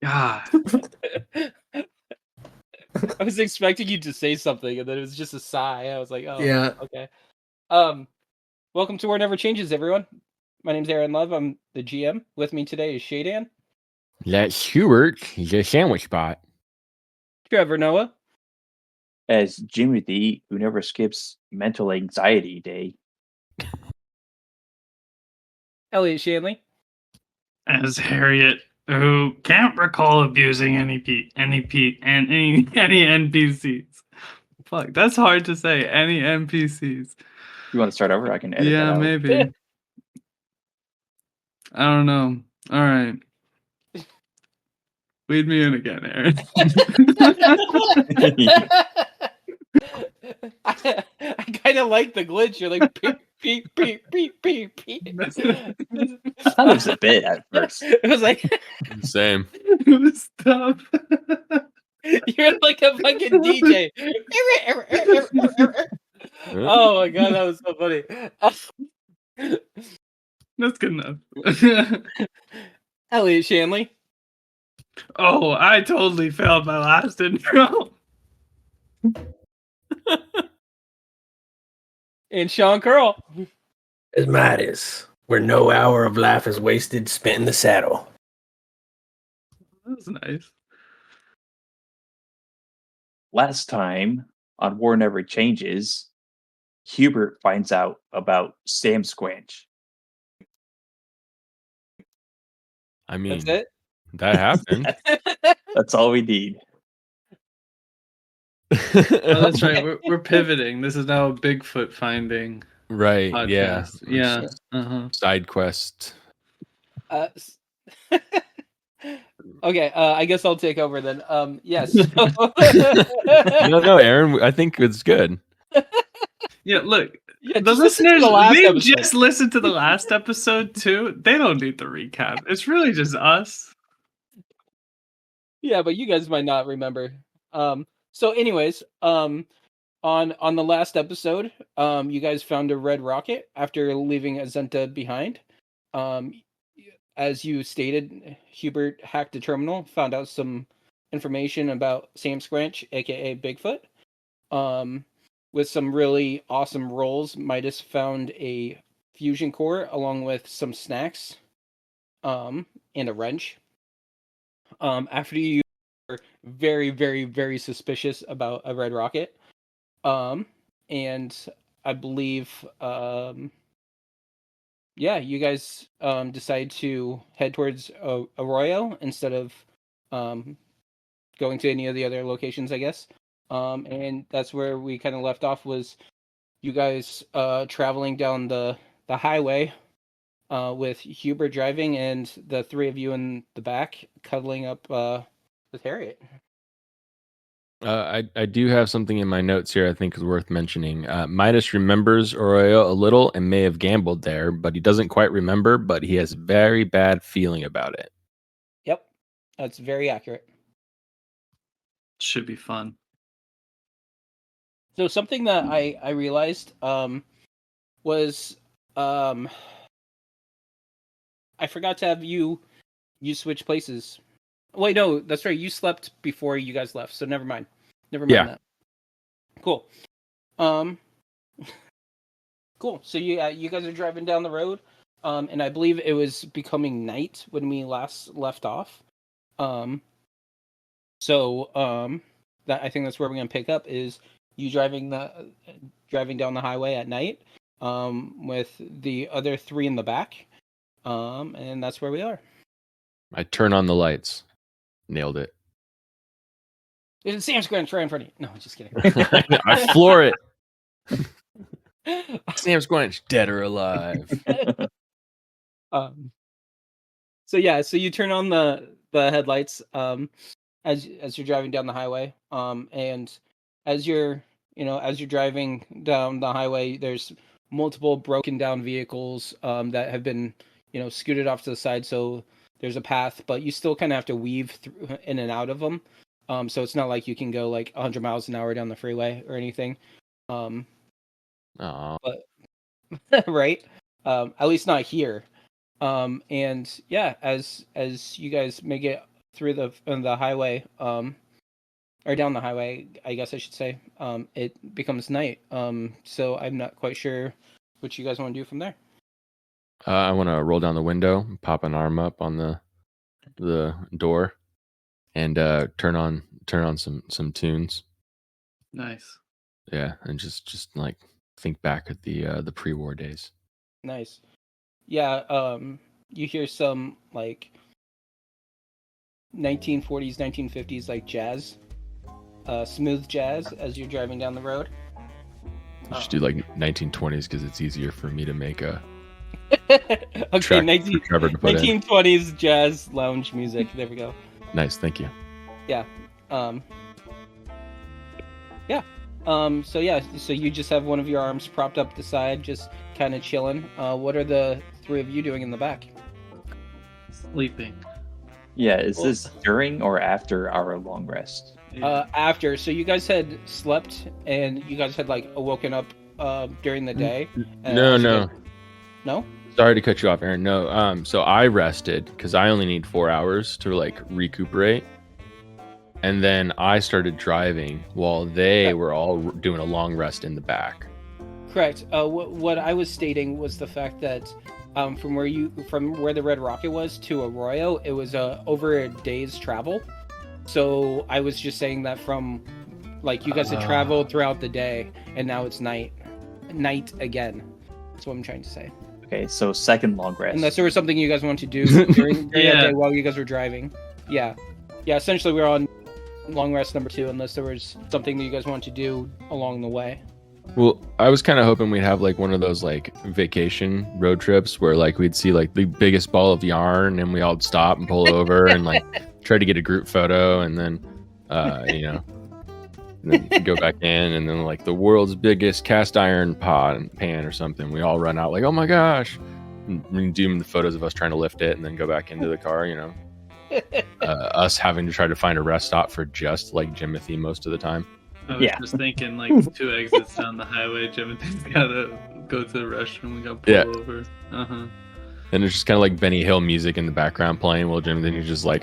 God. I was expecting you to say something, and then it was just a sigh. I was like, "Oh, Yeah. okay." Welcome to War Never Changes, everyone. My name's Aaron Love. I'm the GM. With me today is Shea Dan, That's Hubert, the sandwich bot. Trevor Noah, As Jimothy, who never skips mental anxiety day. Elliot Shanley, As Harriet, who can't recall abusing any NPCs. Fuck, that's hard to say. Any NPCs. You want to start over? I can edit that Yeah, out. maybe. I don't know. All right. Lead me in again, Aaron. I kind of like the glitch. You're like beep beep beep beep beep beep. I thought it was a bit at first. It was like Same. It was tough. you're like a fucking DJ. Oh my god, that was so funny. That's good enough. Elliot Shanley. Oh, I totally failed my last intro. And Sean Curl. As Midas, where no hour of life is wasted spent in the saddle. That was nice. Last time on War Never Changes, Hubert finds out about Sam Squanch. I mean, That's it. that happened. That's all we need. Oh, that's right. We're pivoting. This is now a Bigfoot finding Right, podcast. Yeah. Uh-huh. Side quest. Okay, I guess I'll take over then. Yes. No, Aaron, I think it's good. Yeah, look. Yeah, The just listen to listeners, the last they episode. just listened to the last episode too. They don't need the recap. It's really just us. Yeah, but you guys might not remember. So anyways, on the last episode, you guys found a red rocket after leaving Azenta behind. As you stated, Hubert hacked a terminal, found out some information about Sam Scranch, aka Bigfoot. With some really awesome rolls, Midas found a fusion core along with some snacks, and a wrench. After you were very, very, very suspicious about a red rocket, and I believe, yeah, you guys decide to head towards Arroyo instead of going to any of the other locations, I guess. And that's where we kind of left off, was you guys traveling down the highway with Hubert driving and the three of you in the back cuddling up with Harriet. I do have something in my notes here I think is worth mentioning. Midas remembers Arroyo a little and may have gambled there, but he doesn't quite remember, but he has a very bad feeling about it. Yep, that's very accurate. Should be fun. So something that I realized was I forgot to have you switch places. Wait, no, that's right. You slept before you guys left, so never mind. Never mind that. Cool. Cool. So you guys are driving down the road, and I believe it was becoming night when we last left off. So that I think that's where we're gonna pick up, is you driving down the highway at night, with the other three in the back, and that's where we are. I turn on the lights. Nailed it. There's a Sam Scranch right in front of you. No, just kidding. I floor it. Sam Squanch, dead or alive. So yeah, so you turn on the the headlights as you're driving down the highway. And as you're driving down the highway, there's multiple broken down vehicles that have been scooted off to the side, so there's a path, but you still kind of have to weave through in and out of them. So it's not like you can go like 100 miles an hour down the freeway or anything. Aw. But right, at least not here. And yeah, as you guys make it through the highway, or down the highway, I guess I should say, it becomes night. So I'm not quite sure what you guys want to do from there. I want to roll down the window, pop an arm up on the door, and turn on some tunes. Nice. Yeah, and just like think back at the pre-war days. Nice. Yeah, you hear some like 1940s, 1950s like jazz, smooth jazz as you're driving down the road. Just do like 1920s because it's easier for me to make a Okay, track for Trevor to put in. 1920s jazz lounge music. There we go. Nice, thank you. Yeah. So you just have one of your arms propped up the side, just kind of chilling. What are the three of you doing in the back? Sleeping. Yeah, is this during or after our long rest? Yeah. After, so you guys had slept and you guys had like woken up during the day. No. No? Sorry to cut you off, Aaron. No, so I rested because I only need 4 hours to like recuperate. And then I started driving while they were all doing a long rest in the back. Correct. What I was stating was the fact that from where the Red Rocket was to Arroyo, it was over a day's travel. So I was just saying that from like you guys had traveled throughout the day, and now it's night again. That's what I'm trying to say. Okay, so second long rest. Unless there was something you guys wanted to do during that day while you guys were driving. Yeah. Essentially, we're on long rest number 2, unless there was something that you guys wanted to do along the way. Well, I was kind of hoping we'd have like one of those like vacation road trips where like we'd see like the biggest ball of yarn and we all stop and pull over and like try to get a group photo and then and then go back in and then like the world's biggest cast iron pot and pan or something. We all run out like, oh my gosh, and we do the photos of us trying to lift it and then go back into the car, us having to try to find a rest stop for just like Jimothy most of the time. I was just thinking like 2 exits down the highway. Jimothy's gotta go to the restroom. We gotta pull over. And it's just kind of like Benny Hill music in the background playing while Jimothy's just like,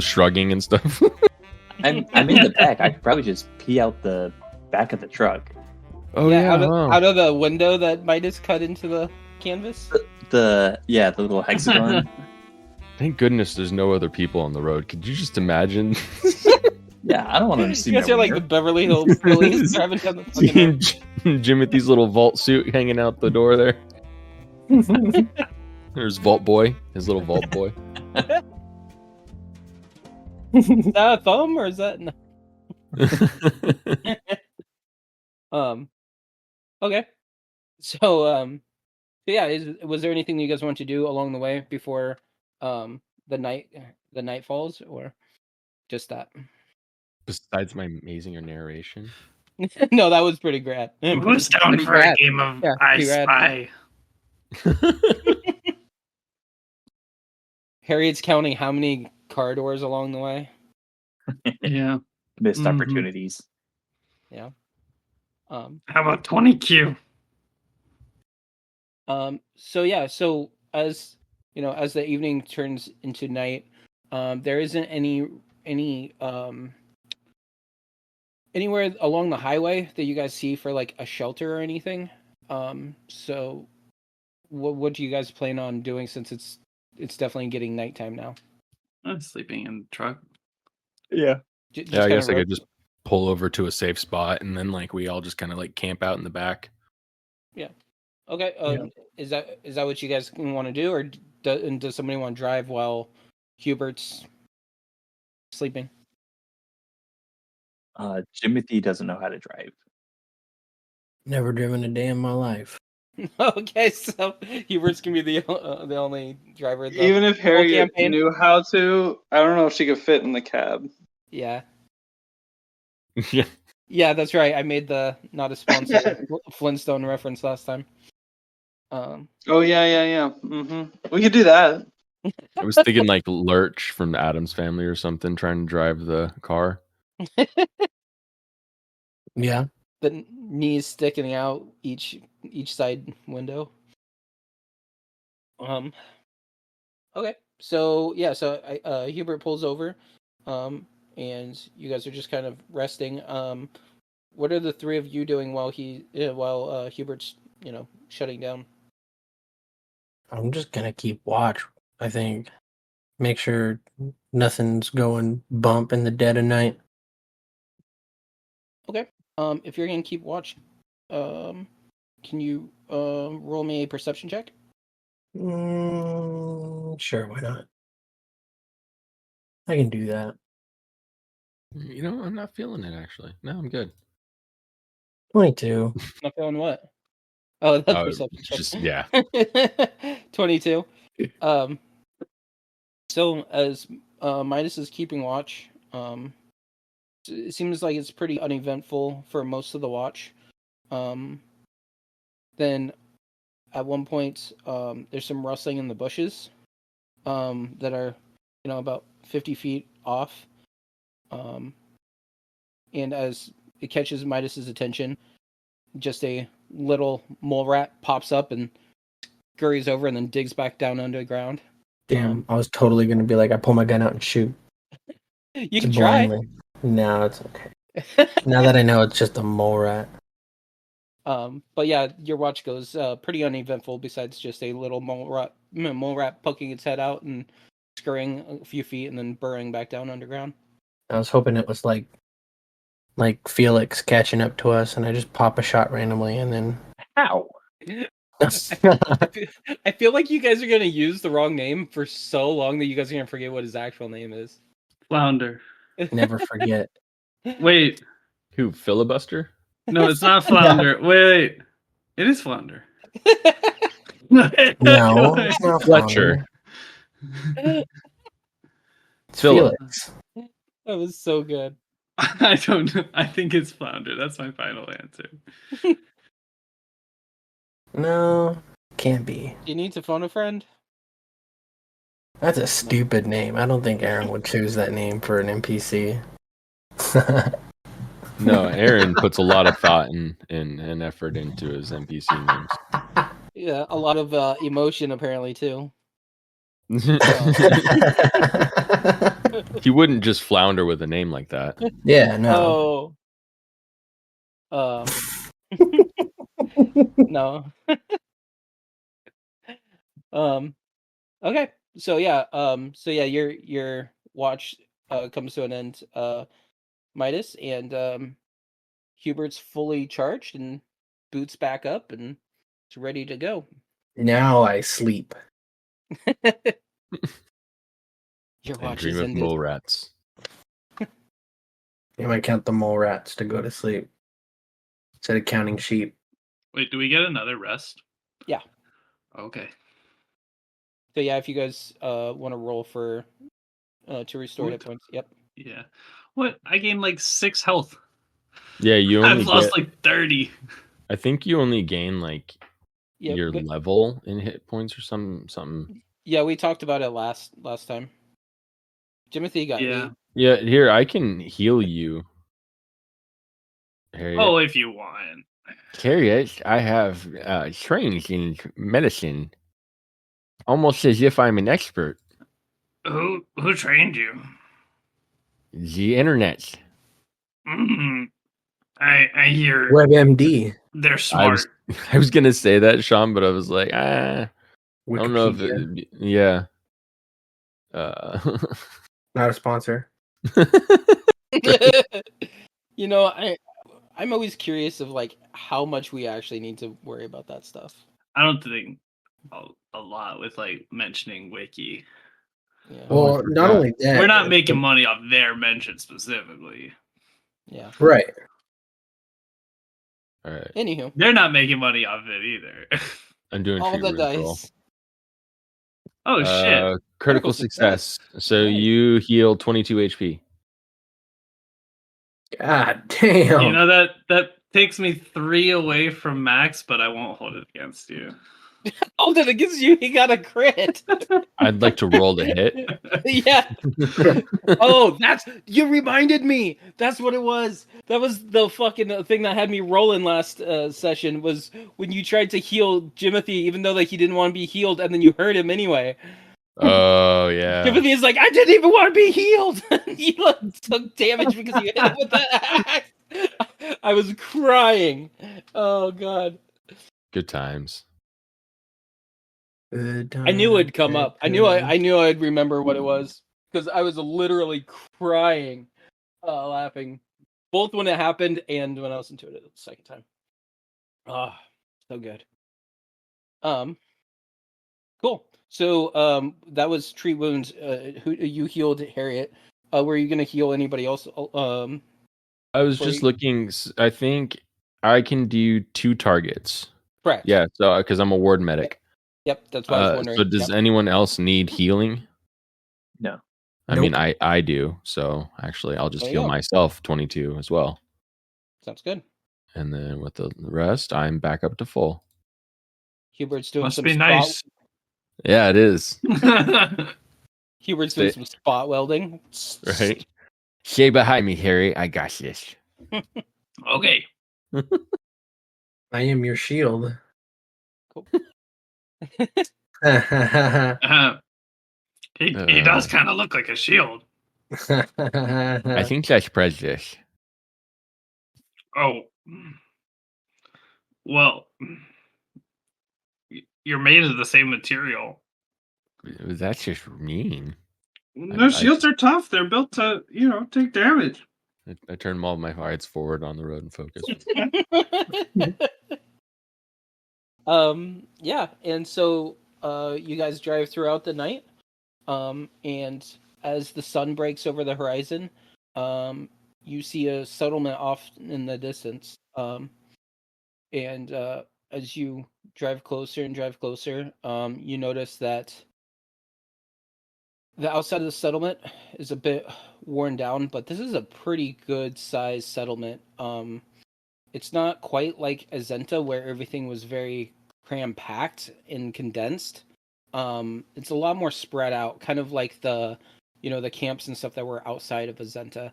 shrugging and stuff. I'm in the back. I could probably just pee out the back of the truck. Oh yeah, out of the window that Midas cut into the canvas. The little hexagon. Thank goodness there's no other people on the road. Could you just imagine? Yeah, I don't want to see. You guys are like the Beverly Hills Police driving down the fucking road. Jimothy's little vault suit hanging out the door there. There's Vault Boy, his little Vault Boy. Is that a thumb or is that? Okay. So was there anything that you guys want to do along the way before the night falls, or just that? Besides my amazing narration. No, that was pretty great. Who's down for a game of I Spy? Harriet's counting how many car doors along the way. Yeah. Missed opportunities. Yeah. How about 20Q? So as as the evening turns into night, there isn't anywhere along the highway that you guys see for like a shelter or anything. So what do you guys plan on doing since it's definitely getting nighttime now? I'm sleeping in the truck. Yeah. I guess I could just pull over to a safe spot and then like we all just kind of like camp out in the back. Yeah. Okay. Is that what you guys want to do, or does somebody want to drive while Hubert's sleeping? Jimothy doesn't know how to drive. Never driven a day in my life. Okay, so Hubert's gonna be the only driver of the Even if whole Harriet campaign. knew how to, I don't know if she could fit in the cab. Yeah. Yeah. Yeah, that's right. I made the not a sponsor Flintstone reference last time. Oh yeah. We could do that. I was thinking like Lurch from the Addams Family or something, trying to drive the car. Yeah. The knees sticking out each side window. Okay. So yeah, so Hubert pulls over, and you guys are just kind of resting. What are the three of you doing while Hubert's shutting down? I'm just gonna keep watch, I think. Make sure nothing's going bump in the dead of night. Okay. If you're gonna keep watch, can you roll me a perception check? Sure, why not? I can do that. You know, I'm not feeling it actually. No, I'm good. 22. Not feeling what? Oh, that's Oh, perception check. just yeah. 22. So as Midas is keeping watch, it seems like it's pretty uneventful for most of the watch. Then at one point, there's some rustling in the bushes that are, about 50 feet off. And as it catches Midas's attention, just a little mole rat pops up and scurries over and then digs back down underground. Damn, I was totally gonna be like, I pull my gun out and shoot. You can Just try. blindly. No, it's okay. Now that I know it's just a mole rat. But yeah, your watch goes pretty uneventful. Besides just a little mole rat poking its head out and scurrying a few feet and then burrowing back down underground. I was hoping it was like Felix catching up to us, and I just pop a shot randomly, and then How? I feel like you guys are gonna use the wrong name for so long that you guys are gonna forget what his actual name is. Flounder. never forget. Wait, Who, filibuster? no, it's not Flounder. Wait. It is Flounder. No, it's not Fletcher. Flounder. It's Philip. Felix. That was so good. I don't know. I think it's Flounder. That's my final answer. No, can't be. Do you need to phone a friend? That's a stupid name. I don't think Aaron would choose that name for an NPC. No, Aaron puts a lot of thought and effort into his NPC names. Yeah, a lot of emotion apparently too. He wouldn't just flounder with a name like that. Yeah, no. Oh. No. Okay. So yeah, your watch comes to an end, Midas, and Hubert's fully charged and boots back up and it's ready to go. Now I sleep. Your And watch dream is of ended. mole rats. You might count the mole rats to go to sleep instead of counting sheep. Wait, do we get another rest? Yeah. Okay. So yeah, if you guys want to roll for to restore hit points. Yep. Yeah. What? I gained like 6 health. Yeah, you only I've lost get, like 30. I think you only gain like Yep. your level in hit points or something. Yeah, we talked about it last time. Timothy got 8. Yeah, here I can heal you. Harriet. Oh, if you want. Harriet, I have trained in medicine, almost as if I'm an expert. Who trained you? The internet. Mm, I hear WebMD. they're smart. I was gonna say that, Sean, but I was like, I don't know if Wikipedia. yeah. Not a sponsor. You know, I'm always curious of like how much we actually need to worry about that stuff. I don't think a lot with like mentioning Wiki. Yeah. Well, not only that, We're not making money off their mention specifically. Yeah. Right. All right. Anywho, They're not making money off it either. I'm doing all treat the wounds roll. dice. Oh shit! Critical success. So Nice. you heal 22 HP. God damn. You know that takes me 3 away from max, but I won't hold it against you. Hold it against you. He got a crit. I'd like to roll the hit. Yeah. Oh, you reminded me. That's what it was. That was the fucking thing that had me rolling last session. Was when you tried to heal Jimothy, even though like he didn't want to be healed, and then you hurt him anyway. Oh yeah. Jimothy is like, I didn't even want to be healed. He like, took damage because you hit him with that axe. I was crying. Oh god. Good times. I knew it'd come up. I knew I'd remember what it was because I was literally crying, laughing, both when it happened and when I listened to it the second time. Ah, so good. Cool. So, that was treat wounds. Who you healed, Harriet? Were you gonna heal anybody else? I was before just you- looking. I think I can do 2 targets. Correct. Yeah. So because I'm a ward medic. Yep. That's what I was wondering. So does Yep. anyone else need healing? No. I mean, I do. So actually, I'll just There you heal go. myself 22 as well. Sounds good. And then with the rest, I'm back up to full. Hubert's doing Must some be nice. Yeah, it is. Hubert's doing some spot welding. Right. Stay behind me, Harry. I got this. Okay. I am your shield. Cool. He does kind of look like a shield. I think that's prejudice. Oh. Well, you're made of the same material. That's just mean. Their shields are tough. They're built to, take damage. I turn all my eyes forward on the road and focus. Yeah, and so you guys drive throughout the night, and as the sun breaks over the horizon, you see a settlement off in the distance, and as you drive closer and drive closer, you notice that the outside of the settlement is a bit worn down, but this is a pretty good sized settlement. It's not quite like Azenta where everything was very cram-packed and condensed. It's a lot more spread out, kind of like the camps and stuff that were outside of Azenta.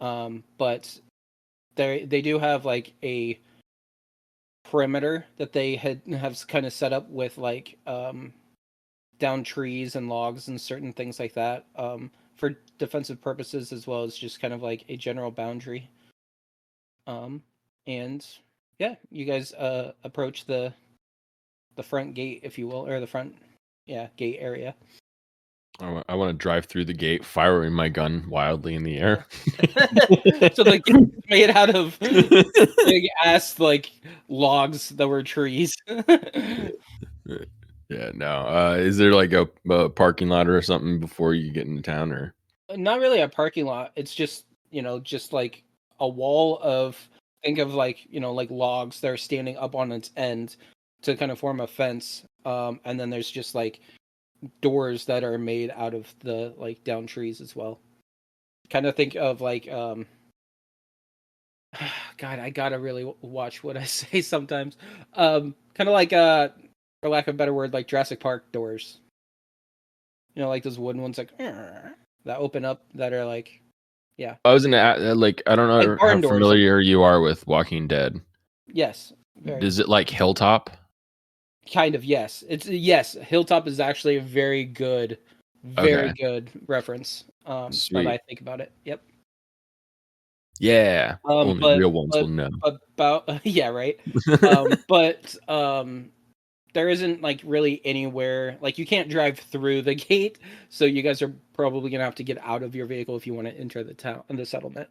But they do have like a perimeter that they have kind of set up with like down trees and logs and certain things like that, for defensive purposes as well as just kind of like a general boundary. And yeah, you guys approach the front gate, if you will, or the front gate area. I want to drive through the gate, firing my gun wildly in the air. So the gate's made out of big ass like logs that were trees. Yeah, no. Is there like a parking lot or something before you get into town, or? Not really a parking lot. It's just just like a wall of, think of like like logs that are standing up on its end to kind of form a fence. And then there's just like doors that are made out of the like down trees as well. Kind of think of like God, I gotta really watch what I say sometimes. Kind of like for lack of a better word, like Jurassic Park doors. Like those wooden ones like that open up that are like, yeah. I was gonna like, I don't know Like barn how doors. familiar you are with Walking Dead. Yes. Very. Is it like Hilltop? Kind of, yes. Yes. Hilltop is actually a very good good reference. Sweet. But I think about it. Yep. Yeah. Only real ones will know. About yeah, right. But there isn't like really anywhere, like you can't drive through the gate, so you guys are probably gonna have to get out of your vehicle if you want to enter the town and the settlement.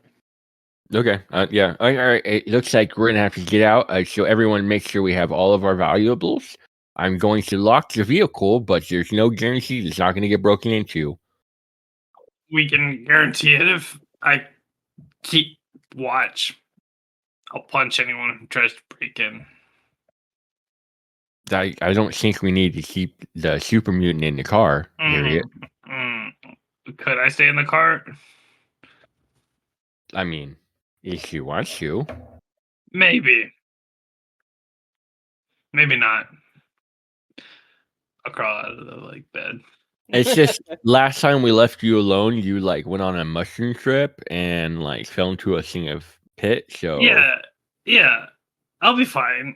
Okay. Yeah. All right. It looks like we're gonna have to get out. So everyone, make sure we have all of our valuables. I'm going to lock the vehicle, but there's no guarantee it's not going to get broken into. We can guarantee it if I keep watch. I'll punch anyone who tries to break in. I don't think we need to keep the super mutant in the car. Harriet. Could I stay in the car? I mean, if you want to. Maybe. Maybe not. I'll crawl out of the bed. It's just last time we left you alone, you went on a mushroom trip and fell into a thing of pit. So Yeah, I'll be fine.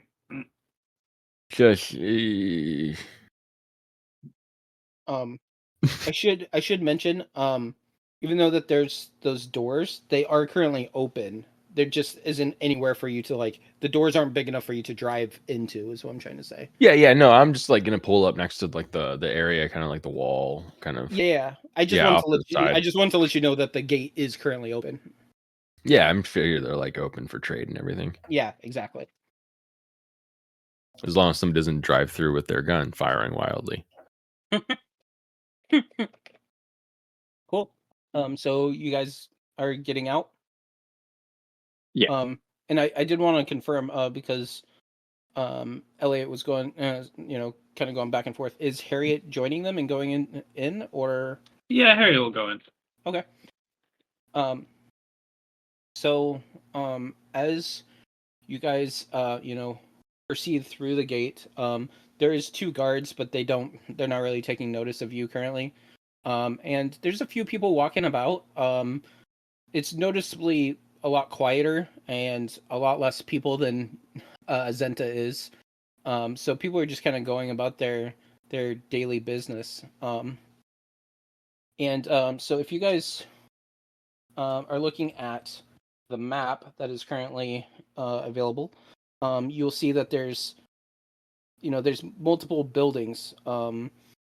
just I should mention, even though that there's those doors, they are currently open. There just isn't anywhere for you to the doors aren't big enough for you to drive into, is what I'm trying to say. yeah, no, I'm just gonna pull up next to the area, kind of the wall, kind of. Yeah, I just Yeah, wanted off to let to the you. side. I just wanted to let you know that the gate is currently open. Yeah, I'm sure they're open for trade and everything. Yeah, exactly. As long as somebody doesn't drive through with their gun firing wildly. Cool. So you guys are getting out. Yeah. And I did want to confirm, because Elliot was going, kind of going back and forth. Is Harriet joining them and going in, or? Yeah, Harry will go in. Okay. So, as you guys, proceed through the gate, there is 2 guards, but they're not really taking notice of you currently. And there's a few people walking about. It's noticeably a lot quieter and a lot less people than Zenta is. So people are just kind of going about their daily business. So if you guys are looking at the map that is currently available, you'll see that there's multiple buildings.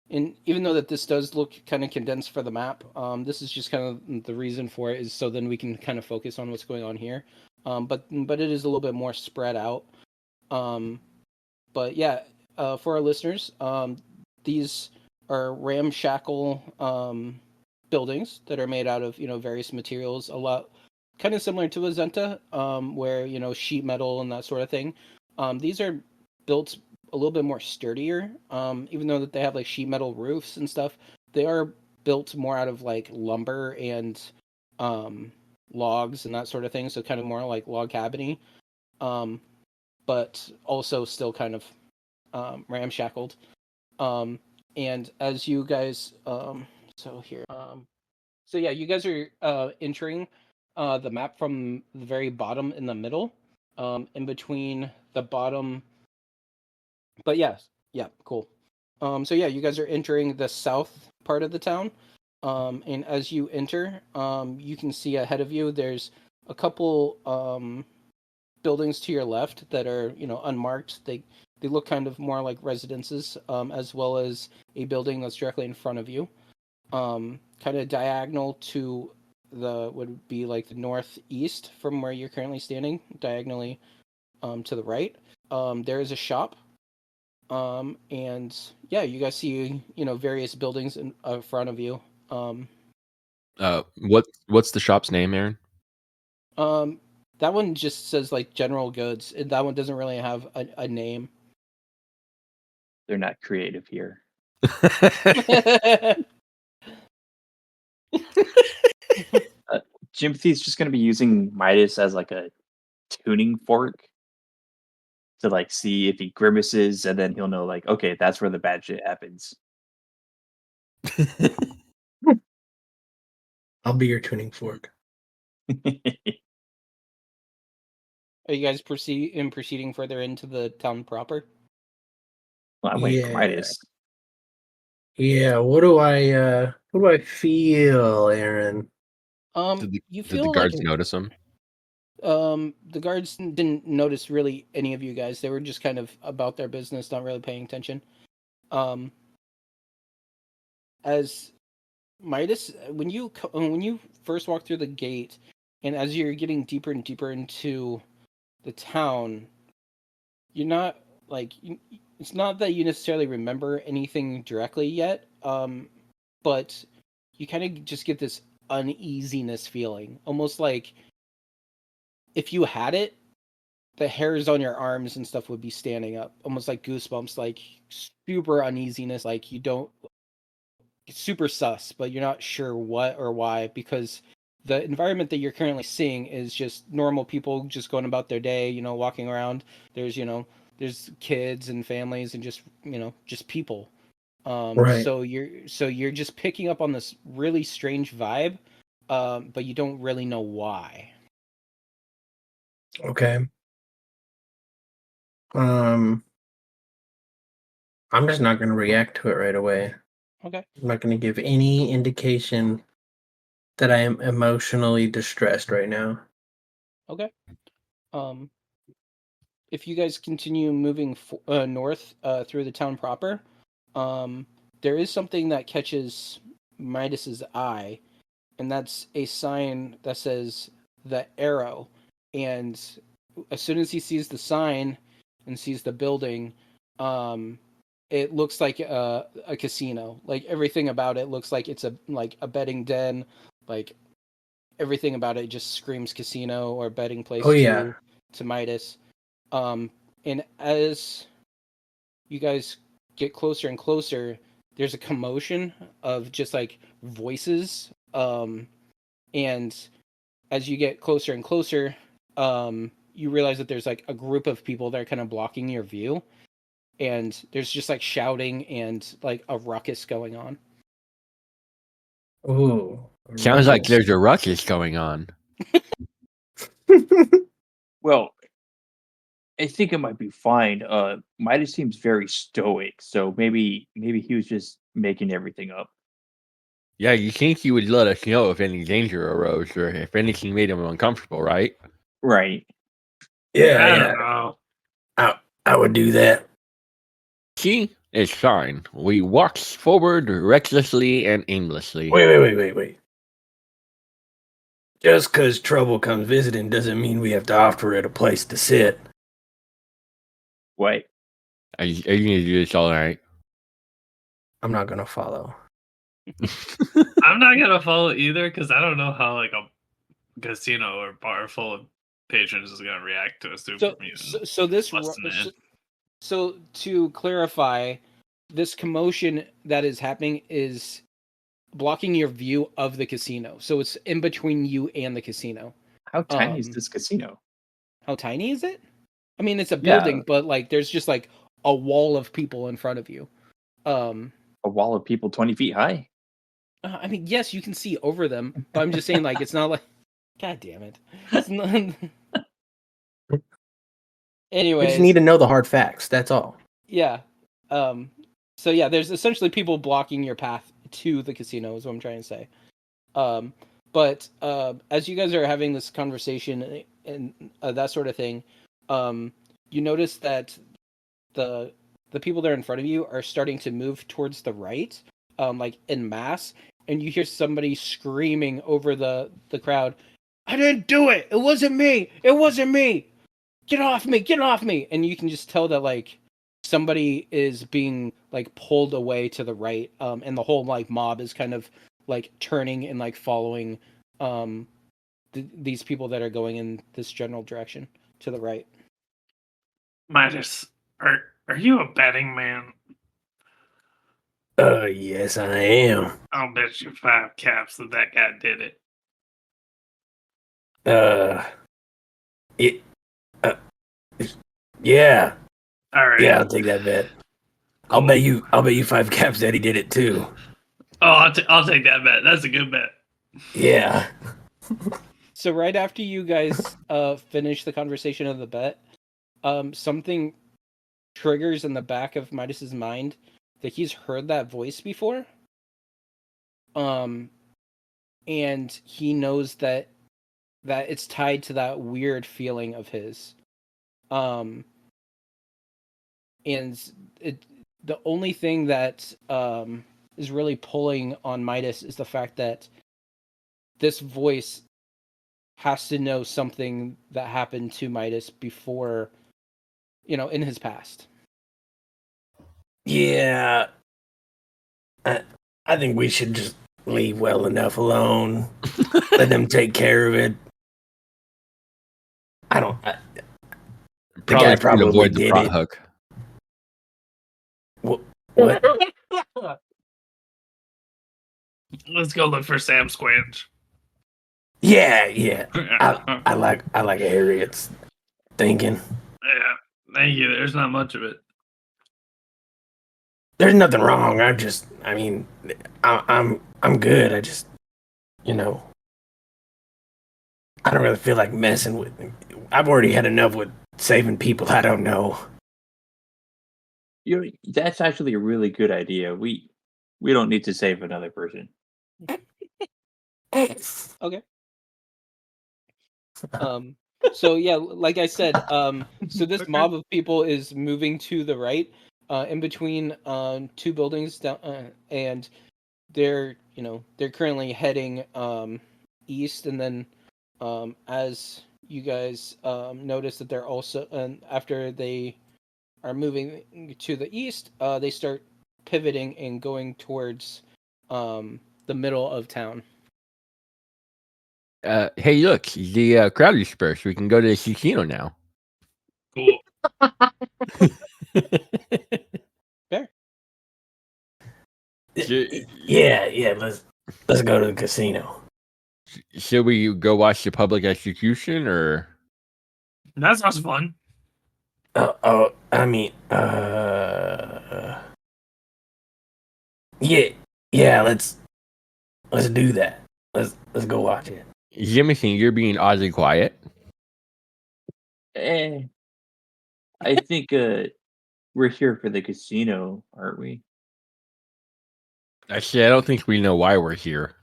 And even though that this does look kind of condensed for the map, this is just kind of the reason for it, is so then we can kind of focus on what's going on here. But it is a little bit more spread out. But yeah, for our listeners, these are ramshackle buildings that are made out of various materials, a lot kind of similar to Azenta, where sheet metal and that sort of thing. These are built a little bit more sturdier, even though that they have sheet metal roofs and stuff. They are built more out of lumber and logs and that sort of thing, so kind of more like log cabiny, but also still kind of ramshackled. And as you guys, so yeah, you guys are entering the map from the very bottom in the middle, in between the bottom. But yeah, cool. So yeah, you guys are entering the south part of the town. And as you enter, you can see ahead of you there's a couple buildings to your left that are unmarked. They look kind of more like residences, as well as a building that's directly in front of you. Kind of diagonal to would be the northeast from where you're currently standing, diagonally to the right. There is a shop. And yeah, you guys see various buildings in front of you. What's the shop's name, Aaron? That one just says general goods. That one doesn't really have a name. They're not creative here. Jimothy's just going to be using Midas as a tuning fork to see if he grimaces, and then he'll know okay, that's where the bad shit happens. I'll be your tuning fork. Are you guys proceeding further into the town proper? Well, I'm waiting for Midas. Yeah, what do I feel, Aaron? You Did feel the guards notice him? The guards didn't notice really any of you guys. They were just kind of about their business, not really paying attention. As Midas, when you first walk through the gate, and as you're getting deeper and deeper into the town, you're not it's not that you necessarily remember anything directly yet, but you kind of just get this uneasiness feeling, almost like if you had it, the hairs on your arms and stuff would be standing up, almost like goosebumps, like super uneasiness, like you don't, super sus, but you're not sure what or why, because the environment that you're currently seeing is just normal people just going about their day, you know, walking around. There's, there's kids and families and just, just people. Right. So you're just picking up on this really strange vibe, but you don't really know why. Okay. I'm just not going to react to it right away. Okay. I'm not going to give any indication that I am emotionally distressed right now. Okay. If you guys continue moving north through the town proper, there is something that catches Midas's eye, and that's a sign that says the Arrow. And as soon as he sees the sign and sees the building, it looks like a casino. Like everything about it looks like it's a betting den. Like everything about it just screams casino or betting place Oh, yeah. to Midas. And as you guys get closer and closer, there's a commotion of just like voices. And as you get closer and closer, you realize that there's like a group of people that are kind of blocking your view. And there's just like shouting and like a ruckus going on. Ooh. Sounds like there's a ruckus going on. Well, I think it might be fine. Midas seems very stoic, so maybe he was just making everything up. Yeah, you think he would let us know if any danger arose or if anything made him uncomfortable, right? Right. Yeah, I don't know. I would do that. See, it's fine. We walked forward recklessly and aimlessly. Wait. Just because trouble comes visiting doesn't mean we have to offer it a place to sit. Wait. Are you going to do this all right? I'm not going to follow. I'm not gonna follow either because I don't know how like a casino or bar full of patrons is gonna react to a super mutant. So to clarify, this commotion that is happening is blocking your view of the casino. So it's in between you and the casino. How tiny is this casino? How tiny is it? I mean, it's a building, but like there's just like a wall of people in front of you. A wall of people 20 feet high? I mean, yes, you can see over them, but I'm just saying, like, it's not like, God damn it. It's not... Anyways, we just need to know the hard facts. That's all. Yeah. So yeah, there's essentially people blocking your path to the casino, is what I'm trying to say. But as you guys are having this conversation and that sort of thing, you notice that the people that are in front of you are starting to move towards the right, like en masse, and you hear somebody screaming over the crowd, "I didn't do it! It wasn't me! It wasn't me! Get off me! Get off me!" And you can just tell that like somebody is being like pulled away to the right, and the whole like mob is kind of like turning and like following these people that are going in this general direction to the right. Midas, are you a betting man? Yes, I am. I'll bet you 5 caps that guy did it. Yeah. All right. Yeah, I'll take that bet. I'll bet you 5 caps that he did it too. Oh, I'll take that bet. That's a good bet. Yeah. So right after you guys finish the conversation of the bet, something triggers in the back of Midas's mind that he's heard that voice before. And he knows that it's tied to that weird feeling of his. And the only thing that is really pulling on Midas is the fact that this voice has to know something that happened to Midas before, in his past. Yeah. I think we should just leave well enough alone. Let them take care of it. guy trying to probably avoid the did prop it. hook. What? Let's go look for Sam Squanch. Yeah. I like Harriet's thinking. Yeah, thank you. There's not much of it. There's nothing wrong. I'm good. I just, I don't really feel like messing with. I've already had enough with saving people I don't know. That's actually a really good idea. We don't need to save another person. Okay. So yeah, like I said, so this mob of people is moving to the right, in between two buildings down, and they're currently heading east, and then as you guys notice that they're also, and after they are moving to the east, they start pivoting and going towards the middle of town. Hey, look, the crowd is dispersed. We can go to the casino now. Cool. Fair. Yeah. Let's go to the casino. Should we go watch the public execution, or? That sounds fun. Yeah. Let's do that. Let's go watch it. Jimothy, you're being oddly quiet. I think we're here for the casino, aren't we? Actually, I don't think we know why we're here.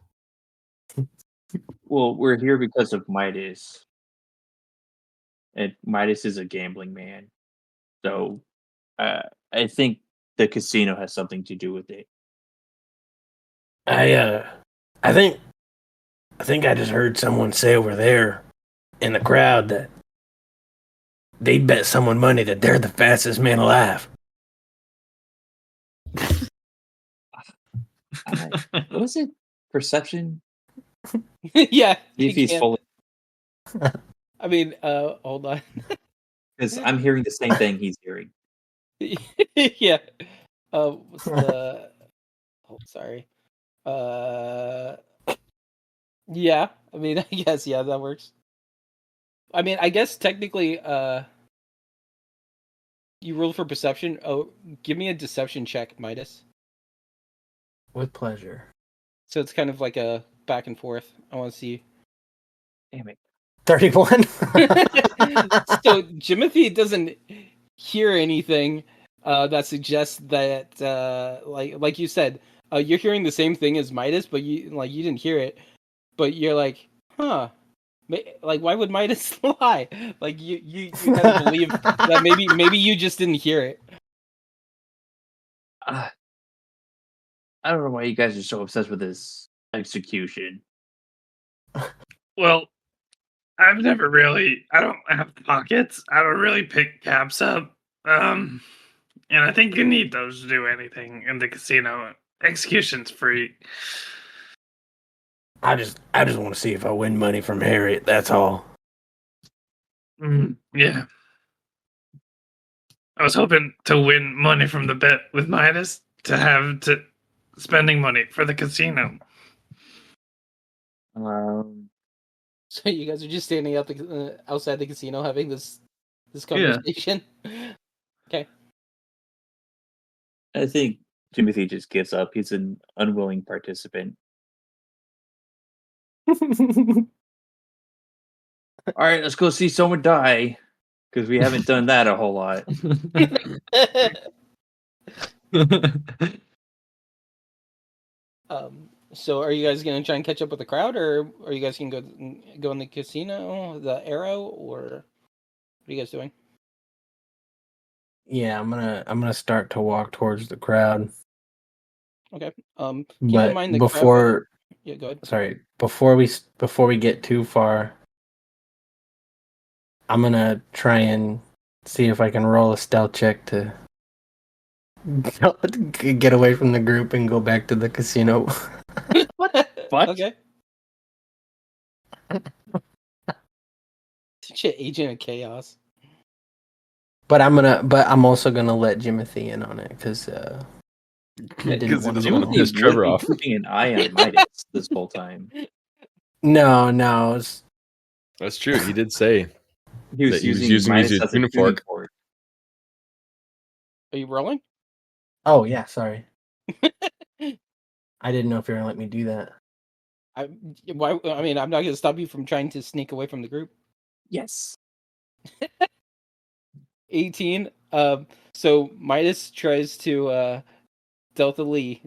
Well, we're here because of Midas. And Midas is a gambling man. So I think the casino has something to do with it. I think I just heard someone say over there in the crowd that they'd bet someone money that they're the fastest man alive. What was it? Perception? Yeah. See if he's fully. I mean, hold on. Because I'm hearing the same thing he's hearing. Yeah. What's the? Oh, sorry. Yeah. I mean, I guess that works. I mean, I guess technically, you rolled for perception. Oh, give me a deception check, Midas. With pleasure. So it's kind of like a back and forth. I want to see. Damn it. 31. So Jimothy doesn't hear anything that suggests that, like you said, you're hearing the same thing as Midas, but you didn't hear it. But you're like, huh? Like, why would Midas lie? Like, you kind of believe that maybe you just didn't hear it. I don't know why you guys are so obsessed with this execution. Well, I don't have pockets. I don't really pick caps up. And I think you need those to do anything in the casino. Execution's free. I just want to see if I win money from Harriet. That's all. Yeah. I was hoping to win money from the bet with Midas to spending money for the casino. So you guys are just standing out outside the casino having this conversation. Yeah. Okay. I think Timothy just gives up. He's an unwilling participant. All right, let's go see someone die, because we haven't done that a whole lot. So are you guys gonna try and catch up with the crowd, or are you guys gonna go in the casino, the Arrow, or what are you guys doing? Yeah, I'm gonna start to walk towards the crowd. Okay. Keep but in mind the before, crowd... Yeah, go ahead. Sorry, before we get too far, I'm gonna try and see if I can roll a stealth check to get away from the group and go back to the casino. What? Okay. Such an agent of chaos. But I'm also gonna let Jimothy in on it because Yeah, didn't he want doesn't want to Timothy piss would Trevor be off. keeping an eye on Midas this whole time. No, That's true. He did say He that was he was using using his Midas as a tuning tuning fork. fork. Are you rolling? Oh yeah, sorry. I didn't know if you were gonna let me do that. I mean, I'm not going to stop you from trying to sneak away from the group. Yes. 18. So Midas tries to stealthily,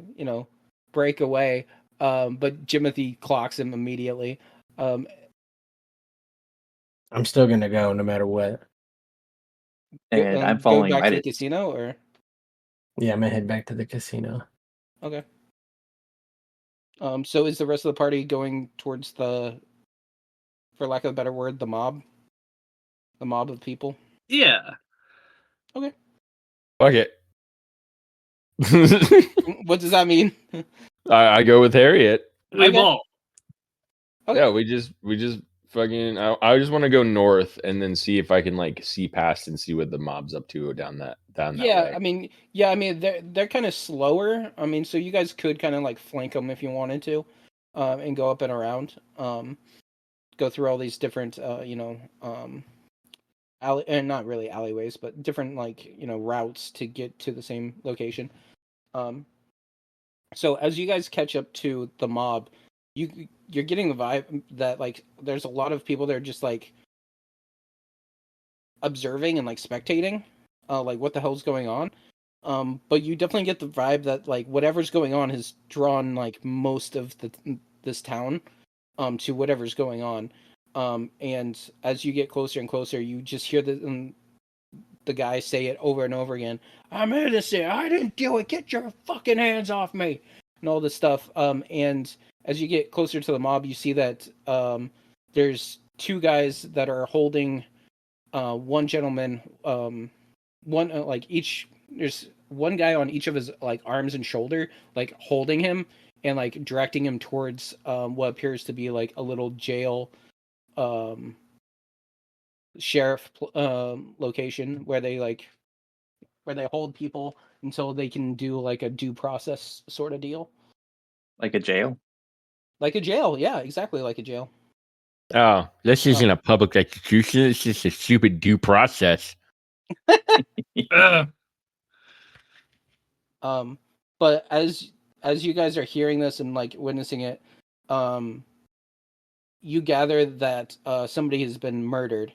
break away. But Jimothy clocks him immediately. I'm still gonna go no matter what. And I'm Go following back to the Midas. casino, or Yeah, I'm gonna head back to the casino. okay. So is the rest of the party going towards the, for lack of a better word, the mob of people? Yeah. Okay. Fuck it. What does that mean? I go with Harriet. We Okay. won't. Okay. Yeah, we just fucking. I just want to go north and then see if I can like see past and see what the mob's up to down that Yeah, way. I mean they're kind of slower. I mean, so you guys could kind of like flank them if you wanted to, and go up and around, go through all these different, and not really alleyways, but different like routes to get to the same location. Um, so as you guys catch up to the mob, you're getting the vibe that like there's a lot of people that are just like observing and like spectating, like what the hell's going on. But you definitely get the vibe that like whatever's going on has drawn like most of this town to whatever's going on. And as you get closer and closer, you just hear the guy say it over and over again. I'm innocent. I didn't do it. Get your fucking hands off me, and all this stuff. And as you get closer to the mob, you see that there's two guys that are holding one gentleman, one like each. There's one guy on each of his like arms and shoulder, like holding him and like directing him towards what appears to be like a little jail, sheriff location where they hold people until they can do like a due process sort of deal, Like a jail. like a jail. Yeah, exactly, like a jail. Oh, this isn't a public execution. It's just a stupid due process. Uh, But as you guys are hearing this and like witnessing it, you gather that somebody has been murdered,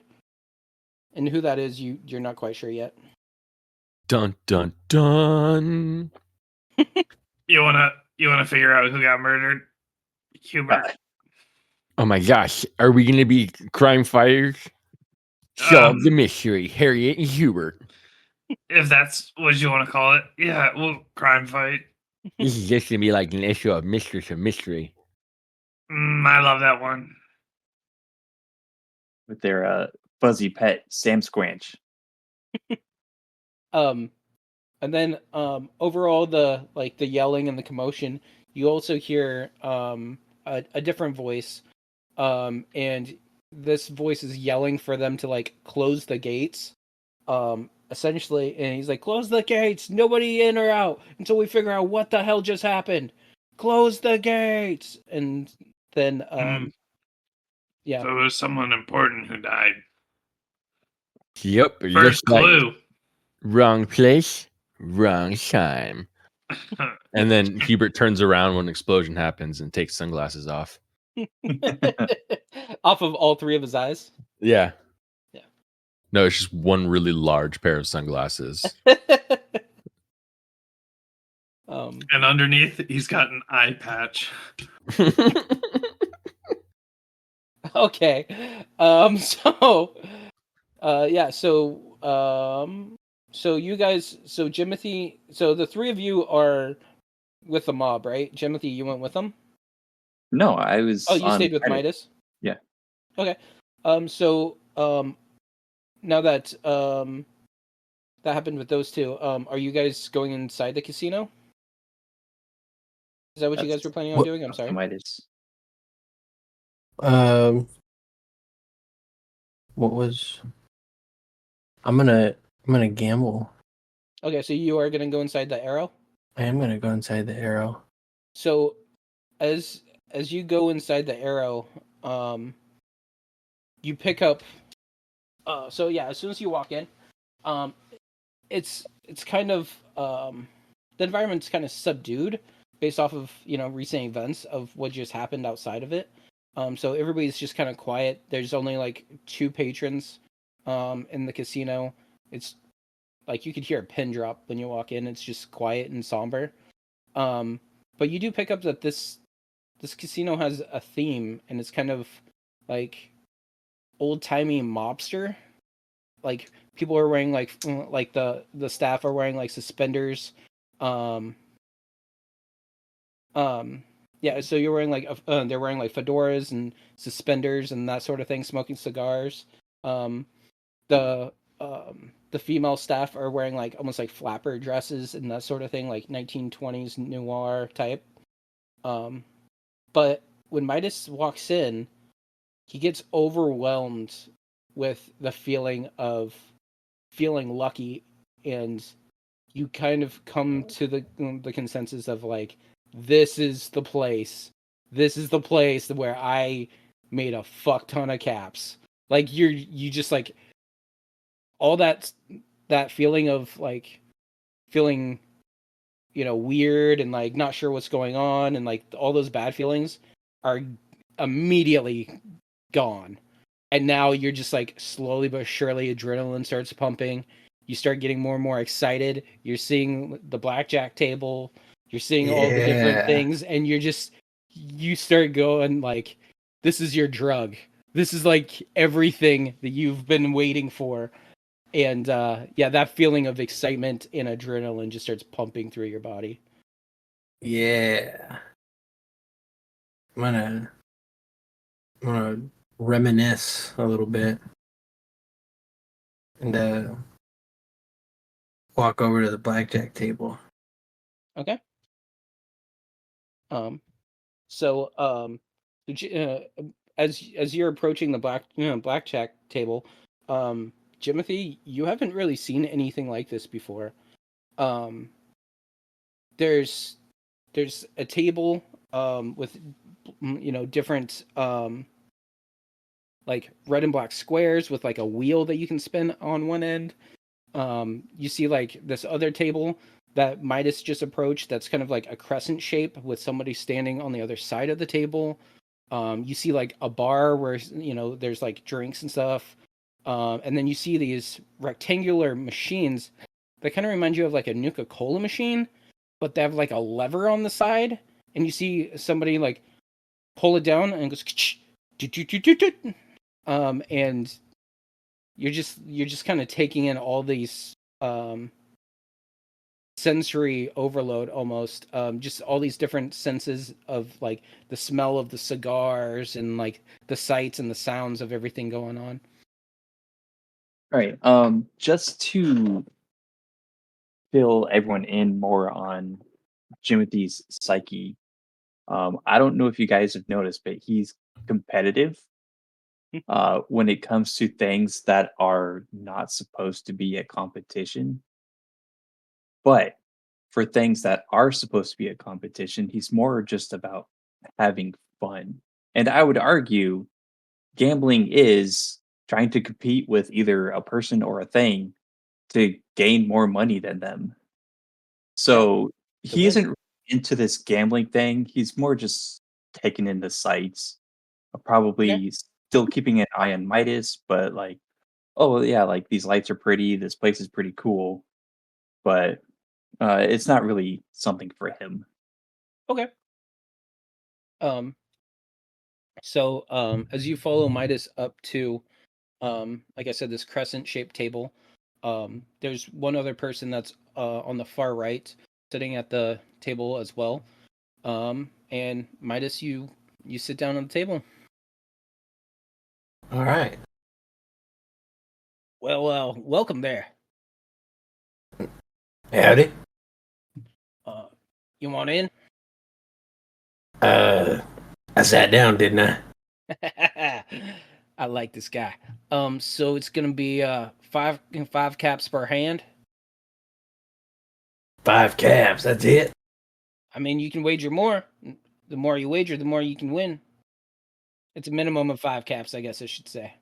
and who that is, you're not quite sure yet. Dun dun dun. you wanna figure out who got murdered? Hubert. Oh my gosh, are we gonna be crime fighters? Solve the mystery, Harriet and Hubert. If that's what you want to call it. Yeah, well, crime fight. This is just gonna be like an issue of Mistress of Mystery. I love that one. With their fuzzy pet, Sam Squanch. And then overall the yelling and the commotion, you also hear a different voice, and this voice is yelling for them to like close the gates, essentially, and he's like, close the gates, nobody in or out until we figure out what the hell just happened. Close the gates. And then yeah. So it was someone important who died. Yep, First just like clue. wrong place, wrong time. And then Hubert turns around when an explosion happens and takes sunglasses off. Off of all three of his eyes. Yeah. Yeah. No, it's just one really large pair of sunglasses. And underneath, he's got an eye patch. Okay. So yeah, so you guys, so Jimothy, so the three of you are with the mob, right? Jimothy, you went with them? No, I was. Oh, you on stayed with Reddit. Midas? Yeah. Okay. So now that that happened with those two, are you guys going inside the casino? Is that what you guys were planning on doing? I'm sorry. Midas. What was? I'm gonna I'm gonna gamble. Okay, so you are gonna go inside the arrow. I am gonna go inside the arrow. So as you go inside the arrow, you pick up. So yeah, as soon as you walk in, um, it's kind of the environment's kind of subdued based off of recent events of what just happened outside of it. So everybody's just kind of quiet. There's only like 2 patrons in the casino. It's like you could hear a pin drop when you walk in. It's just quiet and somber. But you do pick up that this casino has a theme, and it's kind of like old-timey mobster. Like people are wearing like the staff are wearing like suspenders. Um yeah, so you're wearing like they're wearing like fedoras and suspenders and that sort of thing, smoking cigars. Um the the female staff are wearing like almost like flapper dresses and that sort of thing, like 1920s noir type. But when Midas walks in, he gets overwhelmed with the feeling of feeling lucky, and you kind of come to the consensus of like, this is the place. This is the place where I made a fuck ton of caps. Like you just like all that feeling of like feeling weird and like not sure what's going on, and like all those bad feelings are immediately gone. And now you're just like slowly but surely adrenaline starts pumping. You start getting more and more excited. You're seeing the blackjack table. You're seeing all the different things, and you start going like, this is your drug. This is like everything that you've been waiting for. And yeah, that feeling of excitement and adrenaline just starts pumping through your body. Yeah. I'm gonna reminisce a little bit and walk over to the blackjack table. Okay. So as you're approaching the blackjack table, Jimothy, you haven't really seen anything like this before. Um, there's a table with different like red and black squares with like a wheel that you can spin on one end. You see like this other table that Midas just approached that's kind of like a crescent shape with somebody standing on the other side of the table. You see like a bar where there's like drinks and stuff. And then you see these rectangular machines that kind of remind you of like a Nuka-Cola machine, but they have like a lever on the side, and you see somebody like pull it down and it goes and you're just kind of taking in all these sensory overload almost, just all these different senses of like the smell of the cigars and like the sights and the sounds of everything going on. All right. Just to fill everyone in more on Timothy's psyche, I don't know if you guys have noticed, but he's competitive when it comes to things that are not supposed to be a competition. But for things that are supposed to be a competition, he's more just about having fun. And I would argue gambling is trying to compete with either a person or a thing to gain more money than them. So he win. isn't really into this gambling thing. He's more just taking in the sights, probably still keeping an eye on Midas, but like, oh yeah, like these lights are pretty. This place is pretty cool, but it's not really something for him. Okay. So as you follow Midas up to like I said, this crescent shaped table, there's one other person that's on the far right sitting at the table as well. And Midas, you sit down on the table. All right. Well, welcome there. Howdy. You want in? I sat down, didn't I? I like this guy. So it's gonna be five caps per hand. 5 caps. That's it. I mean, you can wager more. The more you wager, the more you can win. It's a minimum of 5 caps, I guess I should say.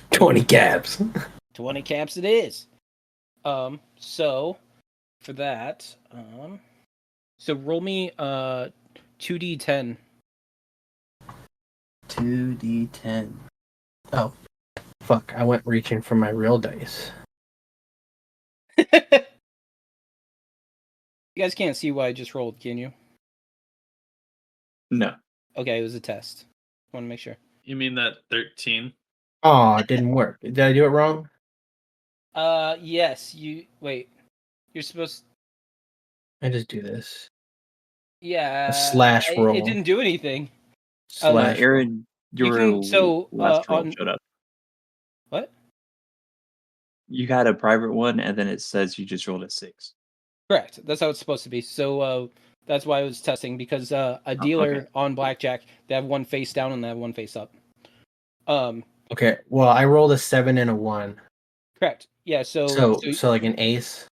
20 caps. 20 caps it is. So for that, so roll me 2d10. 2d10. Oh, fuck. I went reaching for my real dice. You guys can't see what I just rolled, can you? No. Okay, it was a test. Want to make sure. You mean that 13? Oh, it didn't work. Did I do it wrong? Yes, wait. You're supposed I just do this. Yeah. A slash roll. It didn't do anything. Slash roll. Aaron, your last roll on showed up. what? You got a private one, and then it says you just rolled a 6. Correct. That's how it's supposed to be. So that's why I was testing, because a dealer okay. on blackjack, they have one face down and they have one face up. Okay. Well, I rolled a 7 and a 1. Correct. Yeah. So like an ace.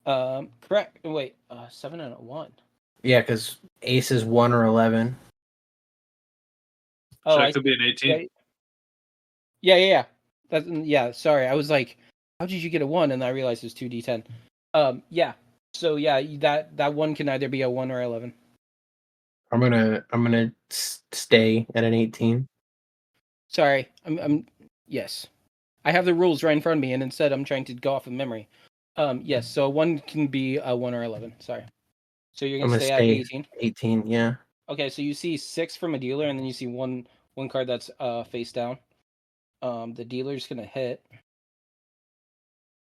correct. Wait. 7 and a 1. Yeah, because ace is 1 or 11. Oh, So it could be an 18. Yeah. Yeah. Sorry, I was like, how did you get a 1? And I realized it's 2d10. Yeah. So yeah, that one can either be a 1 or 11. I'm gonna stay at an 18. Sorry, I'm yes. I have the rules right in front of me, and instead I'm trying to go off of memory. Yes. So one can be a 1 or 11. Sorry. So you're I'm gonna gonna stay at stay 18. 18. Yeah. Okay. So you see 6 from a dealer, and then you see one card that's face down. The dealer's gonna hit.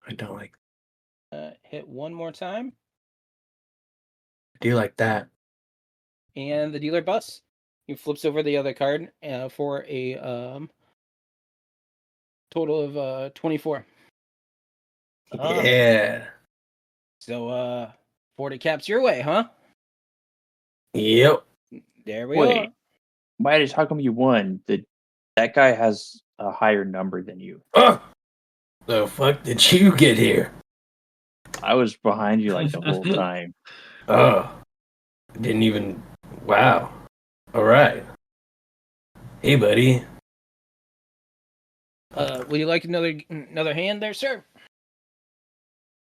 I don't like. Hit one more time, I do like that. and the dealer busts. He flips over the other card for a total of 24. Yeah. So 40 caps your way, huh? Yep. There we Wait, are. Midas, how come you won? That guy has a higher number than you. Oh, the fuck did you get here? I was behind you like the whole time. Oh, didn't even. Wow. All right. Hey, buddy. Would you like another hand there, sir?